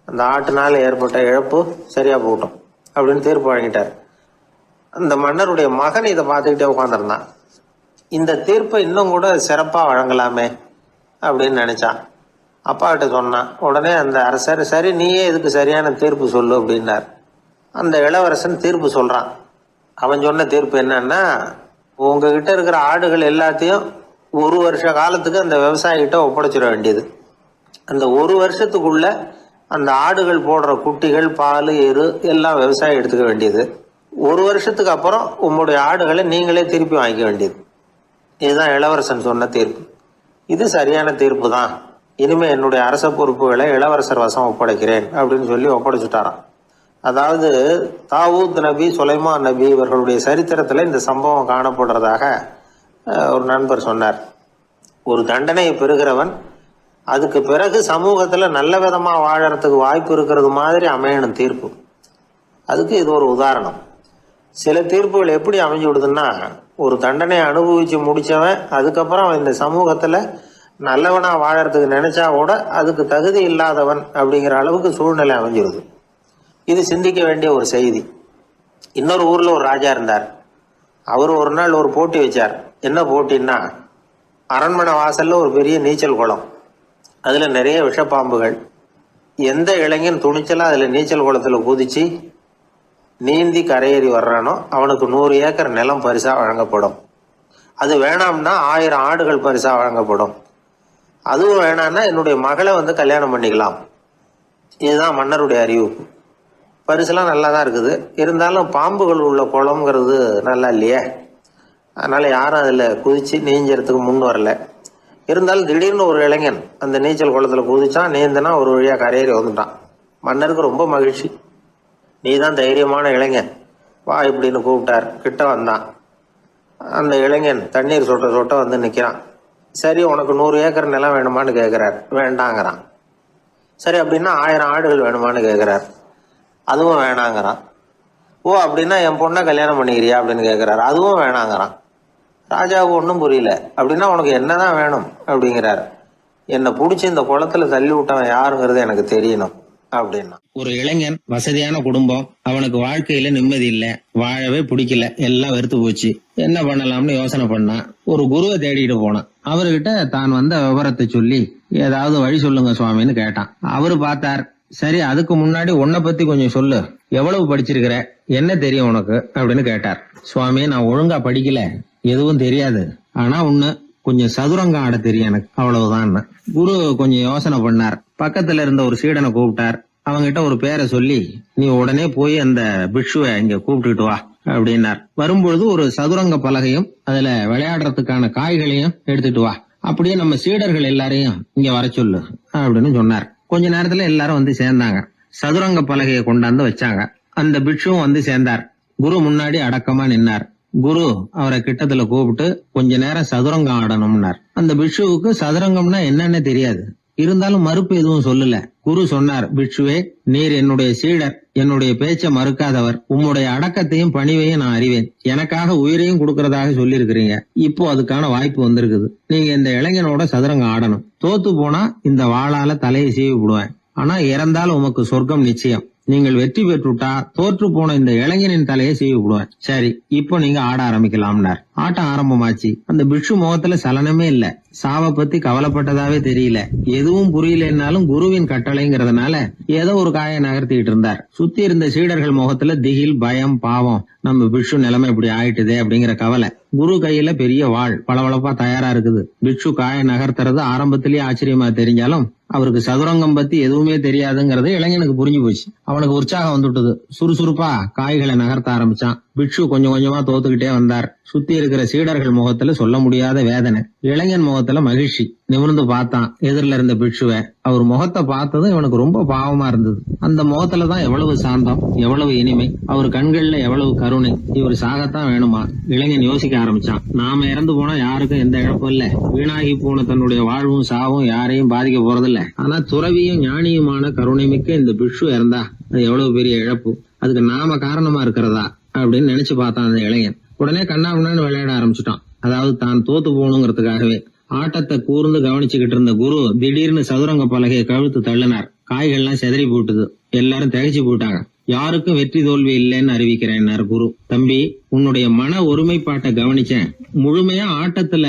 அந்த ஆட்டுனால ஏற்பட்ட இழப்பு சரியா போகட்டும் அப்படின்னு தீர்ப்பு வழங்கிட்டார். அந்த மன்னருடைய மகன் இதை பார்த்துக்கிட்டே உட்காந்துருந்தான். இந்த தீர்ப்பை இன்னும் கூட சிறப்பாக வழங்கலாமே அப்படின்னு நினைச்சான். அப்பா கிட்ட சொன்னான். உடனே அந்த அரசர், சரி நீயே இதுக்கு சரியான தீர்ப்பு சொல்லு அப்படின்னார். அந்த இளவரசன் தீர்ப்பு சொல்றான். அவன் சொன்ன தீர்ப்பு என்னன்னா, உங்ககிட்ட இருக்கிற ஆடுகள் எல்லாத்தையும் 1 வருஷ காலத்துக்கு அந்த விவசாயிகிட்ட ஒப்படைச்சிட வேண்டியது. அந்த 1 வருஷத்துக்குள்ள அந்த ஆடுகள் போடுற குட்டிகள், பால், எரு எல்லாம் விவசாயி எடுத்துக்க வேண்டியது. 1 வருஷத்துக்கு அப்புறம் உங்களுடைய ஆடுகளை நீங்களே திருப்பி வாங்கிக்க வேண்டியது. இதுதான் இளவரசன் சொன்ன தீர்ப்பு. இது சரியான தீர்ப்பு தான். இனிமே என்னுடைய அரச பொறுப்புகளை இளவரசர் வசம் ஒப்படைக்கிறேன் அப்படின்னு சொல்லி ஒப்படைச்சுட்டாராம். அதாவது தாவூத் நபி, சுலைமான் நபி இவர்களுடைய சரித்திரத்தில் இந்த சம்பவம் காணப்படுறதாக ஒரு நண்பர் சொன்னார். ஒரு தண்டனையை பெறுகிறவன் அதுக்கு பிறகு சமூகத்தில் நல்ல விதமாக வாழறதுக்கு வாய்ப்பு இருக்கிறது மாதிரி அமையணும் தீர்ப்பு. அதுக்கு இது ஒரு உதாரணம். சில தீர்ப்புகள் எப்படி அமைஞ்சு விடுதுன்னா, ஒரு தண்டனையை அனுபவித்து முடித்தவன் அதுக்கப்புறம் அவன் இந்த சமூகத்தில் நல்லவனாக வாழறதுக்கு நினைச்சா கூட அதுக்கு தகுதி இல்லாதவன் அப்படிங்கிற அளவுக்கு சூழ்நிலை அமைஞ்சிருது. இது சிந்திக்க வேண்டிய ஒரு செய்தி. இன்னொரு ஊரில் ஒரு ராஜா இருந்தார். அவர் ஒரு நாள் ஒரு போட்டி வச்சார். என்ன போட்டின்னா, அரண்மனை வாசலில் ஒரு பெரிய நீச்சல் குளம், அதில் நிறைய விஷப்பாம்புகள். எந்த இளைஞன் துணிச்சலாக அதில் நீச்சல் குளத்தில் குதிச்சு நீந்தி கரையேறி வர்றானோ அவனுக்கு 100 ஏக்கர் நிலம் பரிசாக வழங்கப்படும். அது வேணாம்னா 1000 ஆடுகள் பரிசாக வழங்கப்படும். அதுவும் வேணான்னா என்னுடைய மகளை வந்து கல்யாணம் பண்ணிக்கலாம். இதுதான் மன்னருடைய அறிவிப்பு. பரிசுலாம் நல்லா தான் இருக்குது. இருந்தாலும் பாம்புகள் உள்ள குளம்ங்கிறது நல்லா இல்லையே. அதனால் யாரும் அதில் குதித்து நீஞ்சறதுக்கு முன் வரல. இருந்தாலும் திடீர்னு ஒரு இளைஞன் அந்த நீச்சல் குளத்தில் குதிச்சான். நீந்தினா ஒரு வழியாக கரையேறி வந்துட்டான். மன்னருக்கு ரொம்ப மகிழ்ச்சி. நீ தான் தைரியமான இளைஞன், வா இப்படின்னு கூப்பிட்டார். கிட்ட வந்தான். அந்த இளைஞன் தண்ணீர் சொட்ட சொட்ட வந்து நிற்கிறான். சரி, உனக்கு 100 ஏக்கர் நிலம் வேணுமான்னு கேட்குறார். வேண்டாங்கிறான். சரி, அப்படின்னா 1000 ஆடுகள் வேணுமான்னு கேட்குறார். அதுவும் வேணாங்கிறான். ஓ, அப்படின்னா என் பொண்ணை கல்யாணம் பண்ணிக்கிறியா அப்படின்னு கேட்குறாரு. அதுவும் வேணாங்கிறான். ராஜாவுக்கு ஒன்றும் புரியல. அப்படின்னா உனக்கு என்னதான் வேணும் அப்படிங்கிறார். என்னை பிடிச்சி இந்த குளத்துல தள்ளி விட்டவன் யாருங்கிறது எனக்கு தெரியணும் அப்படின்னா. ஒரு இளைஞன், வசதியான குடும்பம், அவனுக்கு வாழ்க்கையில நிம்மதி இல்ல, வாழவே பிடிக்கல, எல்லாம் வெறுத்து போச்சு. என்ன பண்ணலாம்னு யோசனை பண்ணான். ஒரு குருவை தேடிட்டு போனான். அவர்கிட்ட தான் வந்த விவரத்தை சொல்லி ஏதாவது வழி சொல்லுங்க சுவாமின்னு கேட்டான். அவரு பார்த்தார். சரி, அதுக்கு முன்னாடி உன்னை பத்தி கொஞ்சம் சொல்லு, எவ்வளவு படிச்சிருக்கிற, என்ன தெரியும் உனக்கு அப்படின்னு கேட்டார். சுவாமி, நான் ஒழுங்கா படிக்கல, எதுவும் தெரியாது, ஆனா ஒண்ணு, கொஞ்சம் சதுரங்கம் ஆட தெரியும் எனக்கு, அவ்வளவுதான். குரு கொஞ்சம் யோசனை பண்ணார். பக்கத்துல இருந்த ஒரு சீடனை கூப்பிட்டார். அவங்கிட்ட ஒரு பேரை சொல்லி, நீ உடனே போய் அந்த பிக்ஷுவை இங்க கூப்பிட்டுட்டு வா அப்படின்னார். வரும்பொழுது ஒரு சதுரங்க பலகையும் அதுல விளையாடுறதுக்கான காய்களையும் எடுத்துட்டு வா, அப்படியே நம்ம சீடர்கள் எல்லாரையும் இங்க வர சொல்லு அப்படின்னு சொன்னார். கொஞ்ச நேரத்துல எல்லாரும் வந்து சேர்ந்தாங்க. சதுரங்க பலகையை கொண்டாந்து வச்சாங்க. அந்த பிக்ஷுவும் வந்து சேர்ந்தார். குரு முன்னாடி அடக்கமா நின்னார். குரு அவரை கிட்டத்துல கூப்பிட்டு கொஞ்ச நேரம் சதுரங்கம் ஆடணும்னார். அந்த பிக்ஷுவுக்கு சதுரங்கம்னா என்னன்னு தெரியாது. இருந்தாலும் மறுப்பு எதுவும் சொல்லல. குரு சொன்னார், பிக்ஷுவே, நீர் என்னுடைய சீடர், என்னுடைய பேச்சை மறுக்காதவர், உம்முடைய அடக்கத்தையும் பணிவையும் நான் அறிவேன். எனக்காக உயிரையும் கொடுக்கறதாக சொல்லி இருக்கிறீங்க. இப்போ அதுக்கான வாய்ப்பு வந்திருக்குது. நீங்க இந்த இளைஞனோட சதுரங்கம் ஆடணும். தோத்து போனா இந்த வாளால தலையை சீவி விடுவேன். ஆனா இறந்தாலும் உமக்கு சொர்க்கம் நிச்சயம். நீங்கள் வெற்றி பெற்றுட்டா தோற்று போன இந்த இளைஞனின் தலையை சீவி விடுவேன். சரி, இப்போ நீங்க ஆட ஆரம்பிக்கலாம்னார். ஆட்டம் ஆரம்பமாச்சு. அந்த பிக்ஷு முகத்துல சலனமே இல்ல. சாவை பத்தி கவலைப்பட்டதாவே தெரியல. எதுவும் புரியலன்னாலும் குருவின் கட்டளைங்கிறதுனால ஏதோ ஒரு காயை நகர்த்திட்டு இருந்தார். சுத்தி இருந்த சீடர்கள் முகத்துல திகில், பயம், பாவம், நம்ம பிக்ஷு நிலைமை இப்படி ஆயிட்டுதே அப்படிங்கிற கவலை. குரு கையில பெரிய வாள் பளபளப்பா தயாரா இருக்குது. பிக்ஷு காயை நகர்த்துறது ஆரம்பத்திலேயே ஆச்சரியமா தெரிஞ்சாலும் அவருக்கு சதுரங்கம் பத்தி எதுவுமே தெரியாதுங்கிறது இளைஞனுக்கு புரிஞ்சு போச்சு. அவனுக்கு உற்சாகம் வந்துட்டது. சுறுசுறுப்பா காய்களை நகர்த்த ஆரம்பிச்சான். பிக்ஷு கொஞ்சம் கொஞ்சமா தோத்துக்கிட்டே வந்தார். சுத்தி இருக்கிற சீடர்கள் முகத்துல சொல்ல முடியாத வேதனை. இளைஞன் முகத்துல மகிழ்ச்சி. நிமிர்ந்து பார்த்தான் எதிரில இருந்த பிக்ஷுவை. அவர் முகத்தை பார்த்ததும் இவனுக்கு ரொம்ப பாவமா இருந்தது. அந்த முகத்துலதான் எவ்வளவு சாந்தம், எவ்வளவு இனிமை, அவர் கண்கள்ல எவ்வளவு கருணை. இவர் சாகத்தான் வேணுமா? இளைஞன் யோசிக்க ஆரம்பிச்சான். நாம இறந்து போனா யாருக்கும் எந்த இழப்பும் இல்ல. வீணாகி போன தன்னுடைய வாழ்வும் சாவும் யாரையும் பாதிக்க போறதில்ல. ஆனா துறவியும் ஞானியுமான கருணை மிக்க இந்த பிக்ஷு இறந்தா அது எவ்வளவு பெரிய இழப்பு. அதுக்கு நாம காரணமா இருக்கிறதா அப்படின்னு நினைச்சு பார்த்தான் அந்த இளைஞன். உடனே கண்ணாமண்ணான்னு விளையாட ஆரம்பிச்சுட்டான். அதாவது தான் தோத்து போகணுங்கிறதுக்காகவே. ஆட்டத்தை கூர்ந்து கவனிச்சுக்கிட்டு இருந்த குரு திடீர்னு சதுரங்க பலகையை கழுத்து தள்ளினார். காய்கள்லாம் செதறி போட்டுது. எல்லாரும் திகைச்சு போயிட்டாங்க. யாருக்கும் வெற்றி தோல்வி இல்லைன்னு அறிவிக்கிறேன் குரு. தம்பி, உன்னுடைய மன ஒருமைப்பாட்டை கவனிச்சேன். முழுமையா ஆட்டத்துல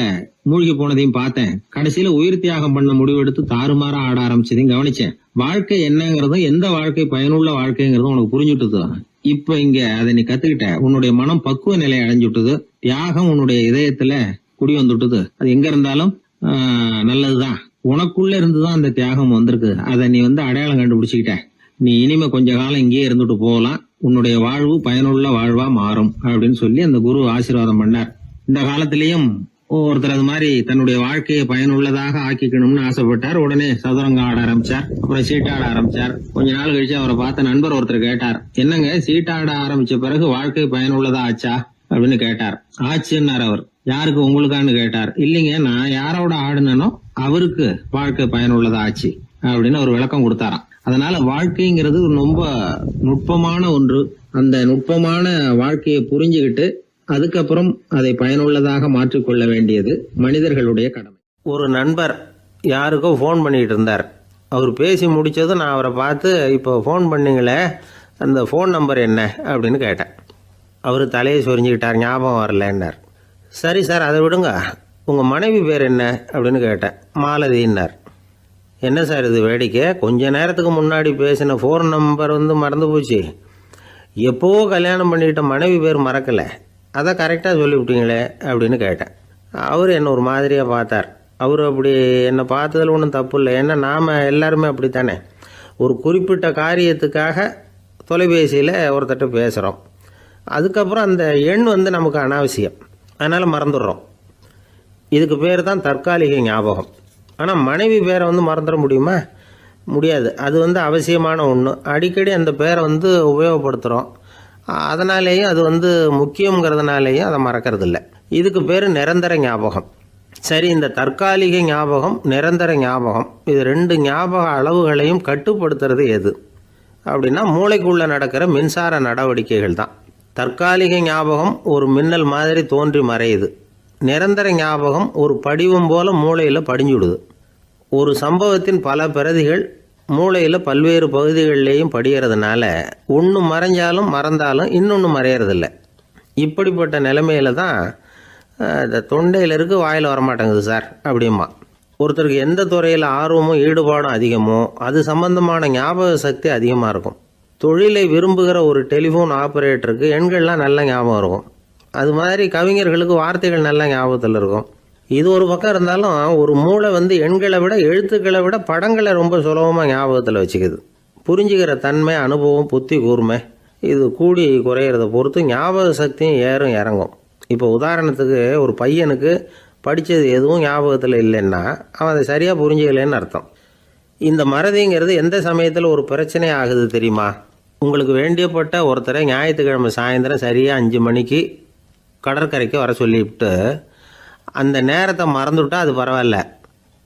மூழ்கி போனதையும் பார்த்தேன். கடைசியில உயிர் தியாகம் பண்ண முடிவெடுத்து தாறுமாறா ஆட ஆரம்பிச்சதையும் கவனிச்சேன். வாழ்க்கை என்னங்கிறதும் எந்த வாழ்க்கை பயனுள்ள வாழ்க்கைங்கிறதும் உனக்கு புரிஞ்சுட்டுது. இப்ப இங்க அதை நீ கத்துக்கிட்ட. உன்னுடைய மனம் பக்குவ நிலை அடைஞ்சுட்டுது. தியாகம் உன்னுடைய இதயத்துல குடி வந்துட்டுது. அது எங்க இருந்தாலும் நல்லதுதான். உனக்குள்ள இருந்துதான் அந்த தியாகம் வந்திருக்கு. அதை நீ அடையாளம் கண்டுபிடிச்சுக்கிட்ட. நீ இனிமே கொஞ்ச காலம் இங்கேயே இருந்துட்டு போகலாம். உன்னுடைய வாழ்வு பயனுள்ள வாழ்வா மாறும் அப்படின்னு சொல்லி அந்த குரு ஆசீர்வாதம் பண்ணார். இந்த காலத்திலயும் ஒருத்தர் அது மாதிரி தன்னுடைய வாழ்க்கையை பயனுள்ளதாக ஆக்கிக்கணும்னு ஆசைப்பட்டார். உடனே சதுரங்கம் ஆட ஆரம்பிச்சார். அப்புறம் சீட்டாட ஆரம்பிச்சார். கொஞ்ச நாள் கழிச்சு அவரை பார்த்த நண்பர் ஒருத்தர் கேட்டார், என்னங்க சீட்டாட ஆரம்பிச்ச பிறகு வாழ்க்கை பயனுள்ளதா ஆச்சா அப்படின்னு கேட்டார். ஆச்சுன்னார் அவர். யாருக்கு, உங்களுக்கான்னு கேட்டார். இல்லைங்க, நான் யாரோட ஆடுனோ அவருக்கு வாழ்க்கை பயனுள்ளதா ஆச்சு அப்படின்னு ஒரு விளக்கம் கொடுத்தாராம். அதனால வாழ்க்கைங்கிறது ரொம்ப நுட்பமான ஒன்று. அந்த நுட்பமான வாழ்க்கையை புரிஞ்சுக்கிட்டு அதுக்கப்புறம் அதை பயனுள்ளதாக மாற்றிக்கொள்ள வேண்டியது மனிதர்களுடைய கடமை. ஒரு நண்பர் யாருக்கோ ஃபோன் பண்ணிட்டு இருந்தார். அவர் பேசி முடிச்சதும் நான் அவரை பார்த்து, இப்போ ஃபோன் பண்ணீங்களே, அந்த ஃபோன் நம்பர் என்ன அப்படின்னு கேட்டேன். அவர் தலையை சொரிஞ்சுக்கிட்டார். ஞாபகம் வரலன்னார். சரி சார், அதை விடுங்க, உங்கள் மனைவி பேர் என்ன அப்படின்னு கேட்டேன். மாலதின்னார். என்ன சார் இது வேடிக்கை, கொஞ்ச நேரத்துக்கு முன்னாடி பேசின ஃபோன் நம்பர் மறந்து போச்சு. எப்போவோ கல்யாணம் பண்ணிக்கிட்ட மனைவி பேர் மறக்கலை, அதை கரெக்டாக சொல்லிவிட்டீங்களே அப்படின்னு கேட்டேன். அவர் என்ன ஒரு மாதிரியாக பார்த்தார். அவர் அப்படி என்னை பார்த்ததில் ஒன்றும் தப்பு இல்லை. ஏன்னா நாம் எல்லாருமே அப்படித்தானே. ஒரு குறிப்பிட்ட காரியத்துக்காக தொலைபேசியில் ஒருத்தட்ட பேசுகிறோம். அதுக்கப்புறம் அந்த எண் நமக்கு அனாவசியம், அதனால் மறந்துடுறோம். இதுக்கு பேர் தான் தற்காலிக ஞாபகம். ஆனால் மனைவி பேரை மறந்துட முடியுமா? முடியாது. அது அவசியமான ஒன்று. அடிக்கடி அந்த பேரை உபயோகப்படுத்துகிறோம். அதனாலேயும் அது முக்கியங்கிறதுனாலேயும் அதை மறக்கறதில்ல. இதுக்கு பேர் நிரந்தர ஞாபகம். சரி, இந்த தற்காலிக ஞாபகம், நிரந்தர ஞாபகம், இது 2 ஞாபக அளவுகளையும் கட்டுப்படுத்துறது எது அப்படின்னா மூளைக்குள்ளே நடக்கிற மின்சார நடவடிக்கைகள் தான். தற்காலிக ஞாபகம் ஒரு மின்னல் மாதிரி தோன்றி மறையுது. நிரந்தர ஞாபகம் ஒரு படிவம் போல மூளையில் படிஞ்சுடுது. ஒரு சம்பவத்தின் பல பிரதிகள் மூளையில் பல்வேறு பகுதிகளிலேயும் படிகிறதுனால ஒன்று மறைஞ்சாலும் மறந்தாலும் இன்னொன்று மறையறதில்ல. இப்படிப்பட்ட நிலைமையில தான் இந்த தொண்டையில் இருக்கு, வாயில் வரமாட்டேங்குது சார் அப்படிமா. ஒருத்தருக்கு எந்த துறையில் ஆர்வமும் ஈடுபாடும் அதிகமோ அது சம்பந்தமான ஞாபக சக்தி அதிகமாக இருக்கும். தொழிலை விரும்புகிற ஒரு டெலிஃபோன் ஆப்ரேட்டருக்கு எண்கள்லாம் நல்ல ஞாபகம் இருக்கும். அது மாதிரி கவிஞர்களுக்கு வார்த்தைகள் நல்ல ஞாபகத்தில் இருக்கும். இது ஒரு பக்கம் இருந்தாலும் ஒரு மூளை எண்களை விட எழுத்துக்களை விட படங்களை ரொம்ப சுலபமாக ஞாபகத்தில் வச்சுக்குது. புரிஞ்சுக்கிற தன்மை, அனுபவம், புத்தி கூர்மை இது கூடி குறையிறத பொறுத்து ஞாபக சக்தியும் ஏறும் இறங்கும். இப்போ உதாரணத்துக்கு ஒரு பையனுக்கு படித்தது எதுவும் ஞாபகத்தில் இல்லைன்னா அவன் அதை சரியாக புரிஞ்சுக்கலைன்னு அர்த்தம். இந்த மறதிங்கிறது எந்த சமயத்தில் ஒரு பிரச்சனை ஆகுது தெரியுமா? உங்களுக்கு வேண்டியப்பட்ட ஒருத்தரை ஞாயிற்றுக்கிழமை சாயந்தரம் சரியாக 5 மணிக்கு கடற்கரைக்கு வர சொல்லிவிட்டு அந்த நேரத்தை மறந்துவிட்டா அது பரவாயில்ல,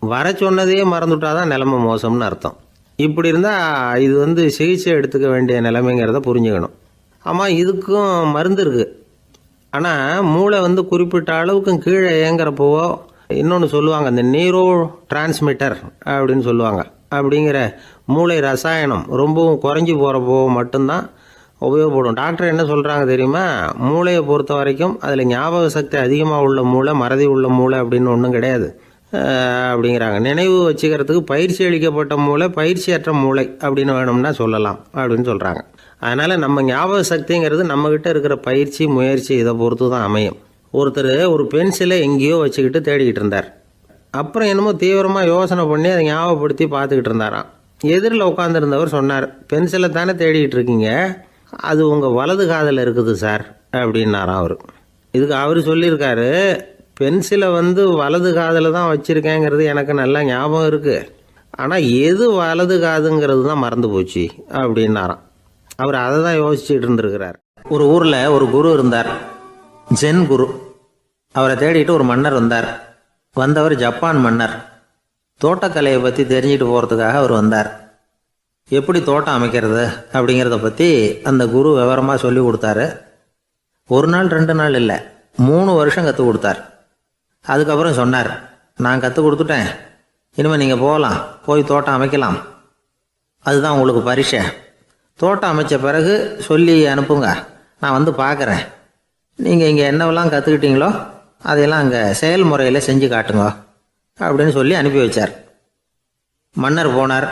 வர சொன்னதையே மறந்துவிட்டா தான் நிலைமை மோசம்னு அர்த்தம். இப்படி இருந்தால் இது சிகிச்சை எடுத்துக்க வேண்டிய நிலைமைங்கிறத புரிஞ்சுக்கணும். ஆமாம், இதுக்கும் மருந்து இருக்குது. ஆனால் மூளை குறிப்பிட்ட அளவுக்கு கீழே இயங்குறப்போவோ இன்னொன்று சொல்லுவாங்க, இந்த நியூரோ டிரான்ஸ்மிட்டர் அப்படின்னு சொல்லுவாங்க. அப்படிங்கிற மூளை ரசாயனம் ரொம்பவும் குறைஞ்சி போகிறப்போ மட்டும்தான் உபயோகப்படும். டாக்டர் என்ன சொல்கிறாங்க தெரியுமா? மூளையை பொறுத்த வரைக்கும் அதில் ஞாபக சக்தி அதிகமாக உள்ள மூளை, மறதி உள்ள மூளை அப்படின்னு ஒன்றும் கிடையாது அப்படிங்கிறாங்க. நினைவு வச்சுக்கிறதுக்கு பயிற்சி அளிக்கப்பட்ட மூளை, பயிற்சியற்ற மூளை அப்படின்னு வேணும்னா சொல்லலாம் அப்படின்னு சொல்கிறாங்க. அதனால் நம்ம ஞாபக சக்திங்கிறது நம்மக்கிட்ட இருக்கிற பயிற்சி, முயற்சி இதை பொறுத்து தான் அமையும். ஒருத்தர் ஒரு பென்சிலை எங்கேயோ வச்சுக்கிட்டு தேடிக்கிட்டு இருந்தார். அப்புறம் என்னமோ தீவிரமாக யோசனை பண்ணி அதை ஞாபகப்படுத்தி பார்த்துக்கிட்டு இருந்தாராம். எதிரில் உட்காந்துருந்தவர் சொன்னார், பென்சிலை தானே தேடிக்கிட்டு இருக்கீங்க, அது உங்கள் வலது காதில் இருக்குது சார் அப்படின்னாராம் அவர். இதுக்கு அவர் சொல்லியிருக்காரு, பென்சிலை வலது காதில் தான் வச்சுருக்கேங்கிறது எனக்கு நல்லா ஞாபகம் இருக்குது, ஆனால் எது வலது காதுங்கிறது தான் மறந்து போச்சு அப்படின்னாராம். அவர் அதை தான் யோசிச்சுட்டு இருந்திருக்கிறார். ஒரு ஊரில் ஒரு குரு இருந்தார், ஜென் குரு. அவரை தேடிட்டு ஒரு மன்னர் வந்தார். வந்தவர் ஜப்பான் மன்னர். தோட்டக்கலையை பற்றி தெரிஞ்சுட்டு போகிறதுக்காக அவர் வந்தார். எப்படி தோட்டம் அமைக்கிறது அப்படிங்கிறத பற்றி அந்த குரு விவரமாக சொல்லி கொடுத்தாரு. 1 நாள் 2 நாள் இல்லை, 3 வருஷம் கற்றுக் கொடுத்தார். அதுக்கப்புறம் சொன்னார், நான் கற்றுக் கொடுத்துட்டேன், இனிமேல் நீங்கள் போகலாம், போய் தோட்டம் அமைக்கலாம், அதுதான் உங்களுக்கு பரிசை. தோட்டம் அமைச்ச பிறகு சொல்லி அனுப்புங்க, நான் பார்க்குறேன். நீங்கள் இங்கே என்னவெல்லாம் கற்றுக்கிட்டீங்களோ அதையெல்லாம் அங்கே செயல்முறையில் செஞ்சு காட்டுங்க அப்படின்னு சொல்லி அனுப்பி வச்சார். மன்னர் போனார்.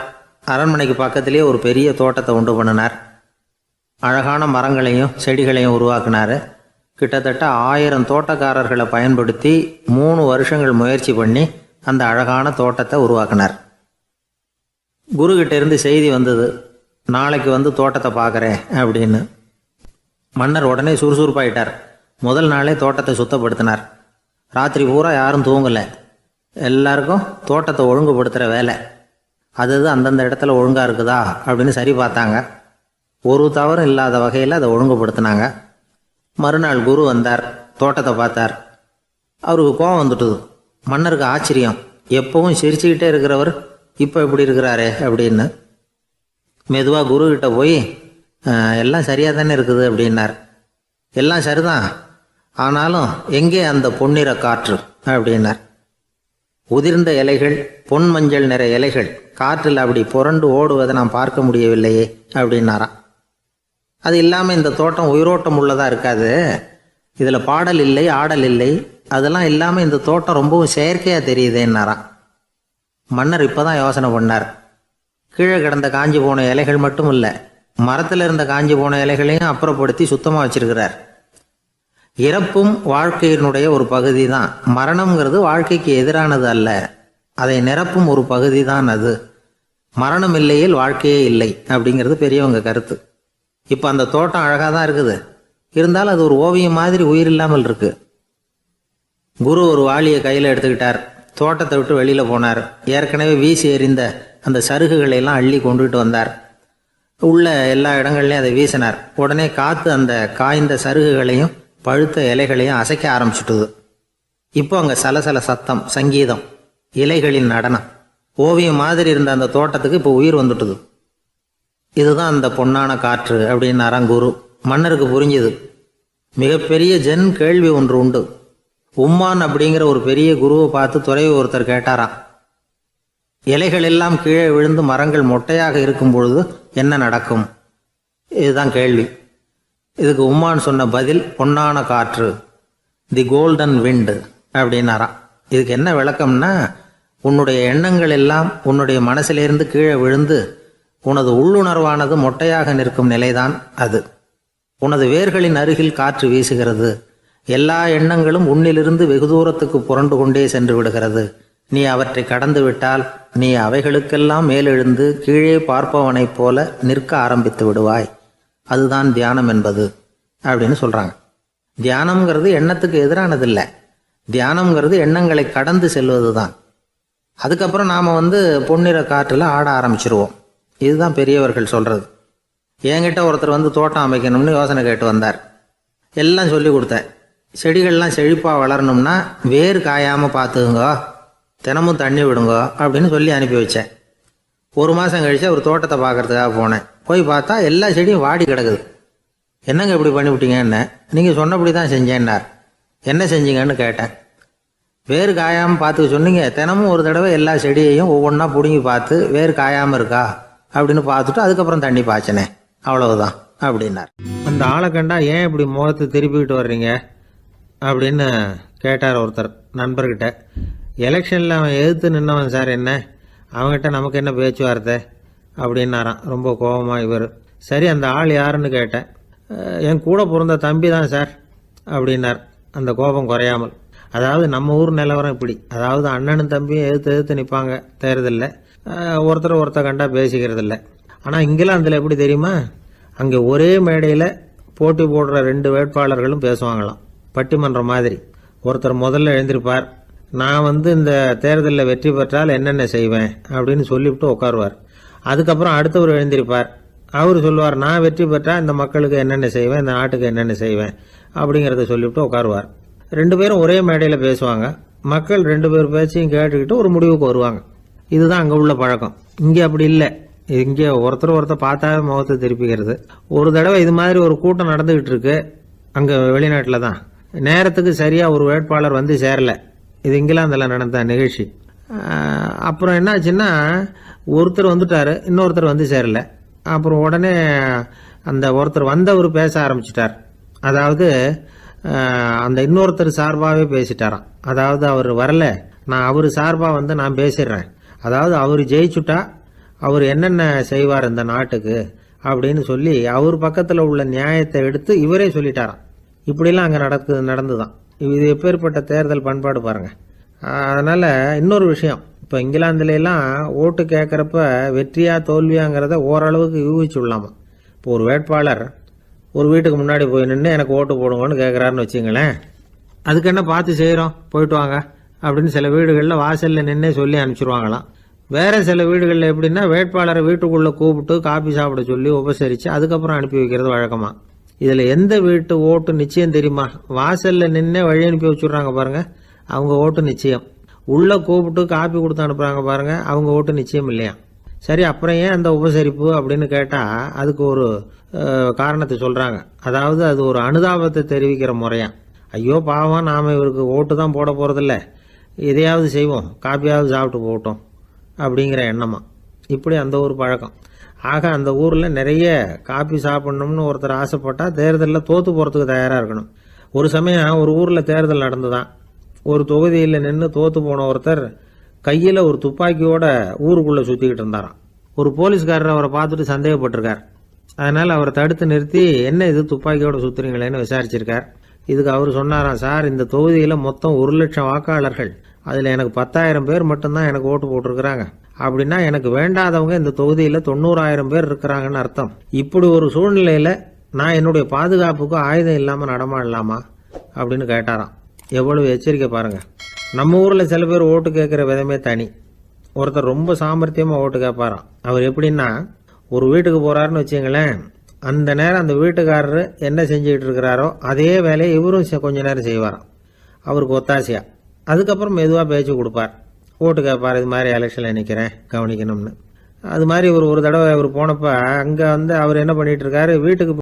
அரண்மனைக்கு பக்கத்திலேயே ஒரு பெரிய தோட்டத்தை உண்டு பண்ணினார். அழகான மரங்களையும் செடிகளையும் உருவாக்கினார். கிட்டத்தட்ட 1000 தோட்டக்காரர்களை பயன்படுத்தி 3 வருஷங்கள் முயற்சி பண்ணி அந்த அழகான தோட்டத்தை உருவாக்கினார். குருக்கிட்ட இருந்து செய்தி வந்தது, நாளைக்கு தோட்டத்தை பார்க்குறேன் அப்படின்னு. மன்னர் உடனே சுறுசுறுப்பாயிட்டார். முதல் நாளே தோட்டத்தை சுத்தப்படுத்தினார். ராத்திரி பூரா யாரும் தூங்கலை. எல்லாருக்கும் தோட்டத்தை ஒழுங்குபடுத்துகிற வேலை. அது அந்தந்த இடத்துல ஒழுங்காக இருக்குதா அப்படின்னு சரி பார்த்தாங்க. ஒரு தவறும் இல்லாத வகையில் அதை ஒழுங்குபடுத்தினாங்க. மறுநாள் குரு வந்தார், தோட்டத்தை பார்த்தார். அவருக்கு கோபம் வந்துட்டுது. மன்னருக்கு ஆச்சரியம், எப்பவும் சிரிச்சுக்கிட்டே இருக்கிறவர் இப்போ எப்படி இருக்கிறாரே அப்படின்னு. மெதுவாக குருக்கிட்ட போய் எல்லாம் சரியாக தானே இருக்குது அப்படின்னார். எல்லாம் சரிதான், ஆனாலும் எங்கே அந்த பொன்னிற காற்று அப்படின்னார். உதிர்ந்த இலைகள், பொன் மஞ்சள் நிற இலைகள் காற்றில் அப்படி புரண்டு ஓடுவதை நான் பார்க்க முடியவில்லையே அப்படின்னாராம். அது இல்லாமல் இந்த தோட்டம் உயிரோட்டம் உள்ளதாக இருக்காது, இதில் பாடல் இல்லை, ஆடல் இல்லை, அதெல்லாம் இல்லாமல் இந்த தோட்டம் ரொம்பவும் செயற்கையாக தெரியுதுன்னாராம். மன்னர் இப்போ தான் யோசனை பண்ணார். கீழே கிடந்த காஞ்சி போன இலைகள் மட்டும் இல்லை, மரத்தில் இருந்த காஞ்சி போன இலைகளையும் அப்புறப்படுத்தி சுத்தமாக வச்சிருக்கிறார். இறப்பும் வாழ்க்கையினுடைய ஒரு பகுதி தான். மரணம்ங்கிறது வாழ்க்கைக்கு எதிரானது அல்ல, அதை நிரப்பும் ஒரு பகுதி தான் அது. மரணம் இல்லையில் வாழ்க்கையே இல்லை அப்படிங்கிறது பெரியவங்க கருத்து. இப்போ அந்த தோட்டம் அழகாக தான் இருக்குது, இருந்தாலும் அது ஒரு ஓவியம் மாதிரி உயிர் இல்லாமல் இருக்கு. குரு ஒரு வாளியை கையில் எடுத்துக்கிட்டார். தோட்டத்தை விட்டு வெளியில் போனார். ஏற்கனவே வீசி எறிந்த அந்த சருகுகளை எல்லாம் அள்ளி கொண்டுகிட்டு வந்தார். உள்ள எல்லா இடங்கள்லையும் அதை வீசினார். உடனே காற்று அந்த காய்ந்த சருகுகளையும் பழுத்த இலைகளையும் அசைக்க ஆரம்பிச்சுட்டுது. இப்போ அங்கே சலசல சத்தம், சங்கீதம், இலைகளின் நடனம், ஓவியம் மாதிரி இருந்த அந்த தோட்டத்துக்கு இப்போ உயிர் வந்துட்டுது. இதுதான் அந்த பொன்னான காற்று அப்படின்னாராம் குரு. மன்னருக்கு புரிஞ்சுது. மிகப்பெரிய ஜென் கேள்வி ஒன்று உண்டு. உம்மான் அப்படிங்கிற ஒரு பெரிய குருவை பார்த்து துறவி ஒருத்தர் கேட்டாராம், இலைகள் எல்லாம் கீழே விழுந்து மரங்கள் மொட்டையாக இருக்கும் பொழுது என்ன நடக்கும்? இதுதான் கேள்வி. இதுக்கு உம்மான் சொன்ன பதில் பொன்னான காற்று, தி கோல்டன் விண்டு அப்படின்னாராம். இதுக்கு என்ன விளக்கம்னா, உன்னுடைய எண்ணங்கள் எல்லாம் உன்னுடைய மனசிலிருந்து கீழே விழுந்து உனது உள்ளுணர்வானது மொட்டையாக நிற்கும் நிலைதான் அது. உனது வேர்களின் அருகில் காற்று வீசுகிறது. எல்லா எண்ணங்களும் உன்னிலிருந்து வெகு தூரத்துக்கு புரண்டு கொண்டே சென்று விடுகிறது. நீ அவற்றை கடந்து விட்டால் நீ அவைகளுக்கெல்லாம் மேலெழுந்து கீழே பார்ப்பவனைப் போல நிற்க ஆரம்பித்து விடுவாய். அதுதான் தியானம் என்பது அப்படின்னு சொல்றாங்க. தியானம்ங்கிறது எண்ணத்துக்கு எதிரானதில்லை. தியானம்ங்கிறது எண்ணங்களை கடந்து செல்வது தான். அதுக்கப்புறம் நாம் பொன்னிற காற்றில் ஆட ஆரம்பிச்சிருவோம். இதுதான் பெரியவர்கள் சொல்கிறது. என்கிட்ட ஒருத்தர் தோட்டம் அமைக்கணும்னு யோசனை கேட்டு வந்தார். எல்லாம் சொல்லி கொடுத்தேன். செடிகள்லாம் செழிப்பாக வளரணும்னா வேர் காயாமல் பார்த்துக்குங்க, தினமும் தண்ணி விடுங்க அப்படின்னு சொல்லி அனுப்பி வச்சேன். ஒரு மாதம் கழிச்சு ஒரு தோட்டத்தை பார்க்கறதுக்காக போனேன். போய் பார்த்தா எல்லா செடியும் வாடி கிடக்குது. என்னங்க இப்படி பண்ணிவிட்டீங்கன்னு. நீங்கள் சொன்னபடி தான் செஞ்சேன்னார். என்ன செஞ்சீங்கன்னு கேட்டேன். வேர் காயாமல் பார்த்துக்க சொன்னீங்க, தினமும் ஒரு தடவை எல்லா செடியையும் ஒவ்வொன்றா பிடுங்கி பார்த்து வேர் காயாமல் இருக்கா அப்படின்னு பார்த்துட்டு அதுக்கப்புறம் தண்ணி பாய்ச்சினேன், அவ்வளவுதான் அப்படின்னார். அந்த ஆளை கண்டா ஏன் இப்படி முகத்தை திருப்பிக்கிட்டு வர்றீங்க அப்படின்னு கேட்டார் ஒருத்தர் நண்பர்கிட்ட. எலெக்ஷனில் அவன் எதிர்த்து நின்னவன் சார், என்ன அவங்ககிட்ட நமக்கு என்ன பேச்சுவார்த்தை அப்படின்னாராம் ரொம்ப கோபமாக இவர். சரி, அந்த ஆள் யாருன்னு கேட்டேன். என் கூட பிறந்த தம்பி தான் சார் அப்படின்னார் அந்த கோபம் குறையாமல். அதாவது நம்ம ஊர் நிலவரம் இப்படி. அதாவது அண்ணனும் தம்பியும் எதிர்த்து நிற்பாங்க தேர்தலில், ஒருத்தர் கண்டா பேசிக்கிறது இல்லை. ஆனால் இங்கிலாந்தில் எப்படி தெரியுமா, அங்கே ஒரே மேடையில் போட்டி போடுற 2 வேட்பாளர்களும் பேசுவாங்களாம், பட்டிமன்றம் மாதிரி. ஒருத்தர் முதல்ல எழுந்திருப்பார், நான் இந்த தேர்தலில் வெற்றி பெற்றால் என்னென்ன செய்வேன் அப்படின்னு சொல்லிவிட்டு உட்காருவார். அதுக்கப்புறம் அடுத்தவர் எழுந்திருப்பார், அவர் சொல்லுவார், நான் வெற்றி பெற்றால் இந்த மக்களுக்கு என்னென்ன செய்வேன், இந்த நாட்டுக்கு என்னென்ன செய்வேன் அப்படிங்கிறத சொல்லிவிட்டு உட்காருவார். 2 பேரும் ஒரே மேடையில் பேசுவாங்க. மக்கள் 2 பேர் பேச்சையும் கேட்டுக்கிட்டு ஒரு முடிவுக்கு வருவாங்க. இதுதான் அங்கே உள்ள பழக்கம். இங்கே அப்படி இல்லை. இங்கே ஒருத்தர் பார்த்தாவே முகத்தை திருப்பிக்கிறது. ஒரு தடவை இது மாதிரி ஒரு கூட்டம் நடந்துகிட்டு இருக்கு அங்கே வெளிநாட்டில் தான். நேரத்துக்கு சரியாக ஒரு வேட்பாளர் சேரலை. இது இங்கிலாந்தில் நடந்த நிகழ்ச்சி. அப்புறம் என்னாச்சுன்னா, ஒருத்தர் வந்துட்டாரு, இன்னொருத்தர் சேரலை. அப்புறம் உடனே அந்த ஒருத்தர் வந்தவர் பேச ஆரம்பிச்சிட்டார். அதாவது அந்த இன்னொருத்தர் சார்பாகவே பேசிட்டாராம். அதாவது அவர் வரல, நான் அவர் சார்பாக நான் பேசிடுறேன். அதாவது அவர் ஜெயிச்சுட்டா அவர் என்னென்ன செய்வார் இந்த நாட்டுக்கு அப்படின்னு சொல்லி அவர் பக்கத்தில் உள்ள நியாயத்தை எடுத்து இவரே சொல்லிட்டாராம். இப்படிலாம் அங்கே நடந்துதான். இது எப்பேற்பட்ட தேர்தல் பண்பாடு பாருங்க. அதனால இன்னொரு விஷயம், இப்போ இங்கிலாந்துலாம் ஓட்டு கேட்குறப்ப வெற்றியா தோல்வியாங்கிறத ஓரளவுக்கு யூகிச்சுடலாமா. இப்போ ஒரு வேட்பாளர் ஒரு வீட்டுக்கு முன்னாடி போய் நின்று எனக்கு ஓட்டு போடுங்கன்னு கேட்குறாருன்னு வச்சுங்களேன். அதுக்கு என்ன பார்த்து செய்கிறோம், போயிட்டு வாங்க அப்படின்னு சில வீடுகளில் வாசலில் நின்னே சொல்லி அனுப்பிச்சிருவாங்களாம். வேற சில வீடுகளில் எப்படின்னா, வேட்பாளரை வீட்டுக்குள்ளே கூப்பிட்டு காபி சாப்பிட சொல்லி உபசரித்து அதுக்கப்புறம் அனுப்பி வைக்கிறது வழக்கமா. இதில் எந்த வீட்டு ஓட்டு நிச்சயம் தெரியுமா? வாசலில் நின்னே வழி அனுப்பி வச்சுடுறாங்க பாருங்க, அவங்க ஓட்டு நிச்சயம். உள்ளே கூப்பிட்டு காப்பி கொடுத்து அனுப்புகிறாங்க பாருங்க, அவங்க ஓட்டு நிச்சயம் இல்லையா. சரி, அப்புறம் ஏன் அந்த உபசரிப்பு அப்படின்னு கேட்டால் அதுக்கு ஒரு காரணத்தை சொல்கிறாங்க. அதாவது அது ஒரு அனுதாபத்தை தெரிவிக்கிற முறையா. ஐயோ பாவம், நாம் இவருக்கு ஓட்டு தான் போட போகிறதில்ல, எதையாவது செய்வோம், காப்பியாவது சாப்பிட்டு போட்டோம் அப்படிங்கிற எண்ணமா. இப்படி அந்த ஒரு பழக்கம். ஆக அந்த ஊரில் நிறைய காப்பி சாப்பிடணும்னு ஒருத்தர் ஆசைப்பட்டால் தேர்தலில் தோற்று போகிறதுக்கு தயாராக இருக்கணும். ஒரு சமயம் ஒரு ஊரில் தேர்தல் நடந்துதான். ஒரு தொகுதியில் நின்று தோற்று போன ஒருத்தர் கையில் ஒரு துப்பாக்கியோட ஊருக்குள்ளே சுற்றிக்கிட்டு இருந்தாராம். ஒரு போலீஸ்காரர் அவரை பார்த்துட்டு சந்தேகப்பட்டிருக்கார். அதனால் அவரை தடுத்து நிறுத்தி, என்ன இது துப்பாக்கியோட சுற்றுறீங்களேன்னு விசாரிச்சிருக்கார். இதுக்கு அவர் சொன்னாராம், சார் இந்த தொகுதியில் மொத்தம் 1,00,000 வாக்காளர்கள், அதில் எனக்கு 10,000 பேர் மட்டும்தான் எனக்கு ஓட்டு போட்டிருக்கிறாங்க. அப்படின்னா எனக்கு வேண்டாதவங்க இந்த தொகுதியில் 90,000 பேர் இருக்கிறாங்கன்னு அர்த்தம். இப்படி ஒரு சூழ்நிலையில் நான் என்னுடைய பாதுகாப்புக்கு ஆயுதம் இல்லாமல் நடமாடலாமா அப்படின்னு கேட்டாராம். எவ்வளவு எச்சரிக்கை பாருங்க. நம்ம ஊரில் சில பேர் ஓட்டு கேட்குற விதமே தனி. ஒருத்தர் ரொம்ப சாமர்த்தியமாக ஓட்டு கேட்பாராம். அவர் எப்படின்னா, ஒரு வீட்டுக்கு போகிறாருன்னு வச்சுங்களேன், அந்த நேரம் அந்த வீட்டுக்காரரு என்ன செஞ்சுக்கிட்டு இருக்கிறாரோ அதே வேலையை இவரும் கொஞ்ச நேரம் செய்வாராம், அவருக்கு ஒத்தாசையா. அதுக்கப்புறம் மெதுவாக பேச்சு கொடுப்பார், ஓட்டு கேட்பார், இது மாதிரி எலெக்ஷனில் நிற்கிறேன் கவனிக்கணும்னு. அது மாதிரி ஒரு தடவை அவர் போனப்போ அங்கே அவர் என்ன பண்ணிட்டு இருக்காரு, வீட்டுக்கு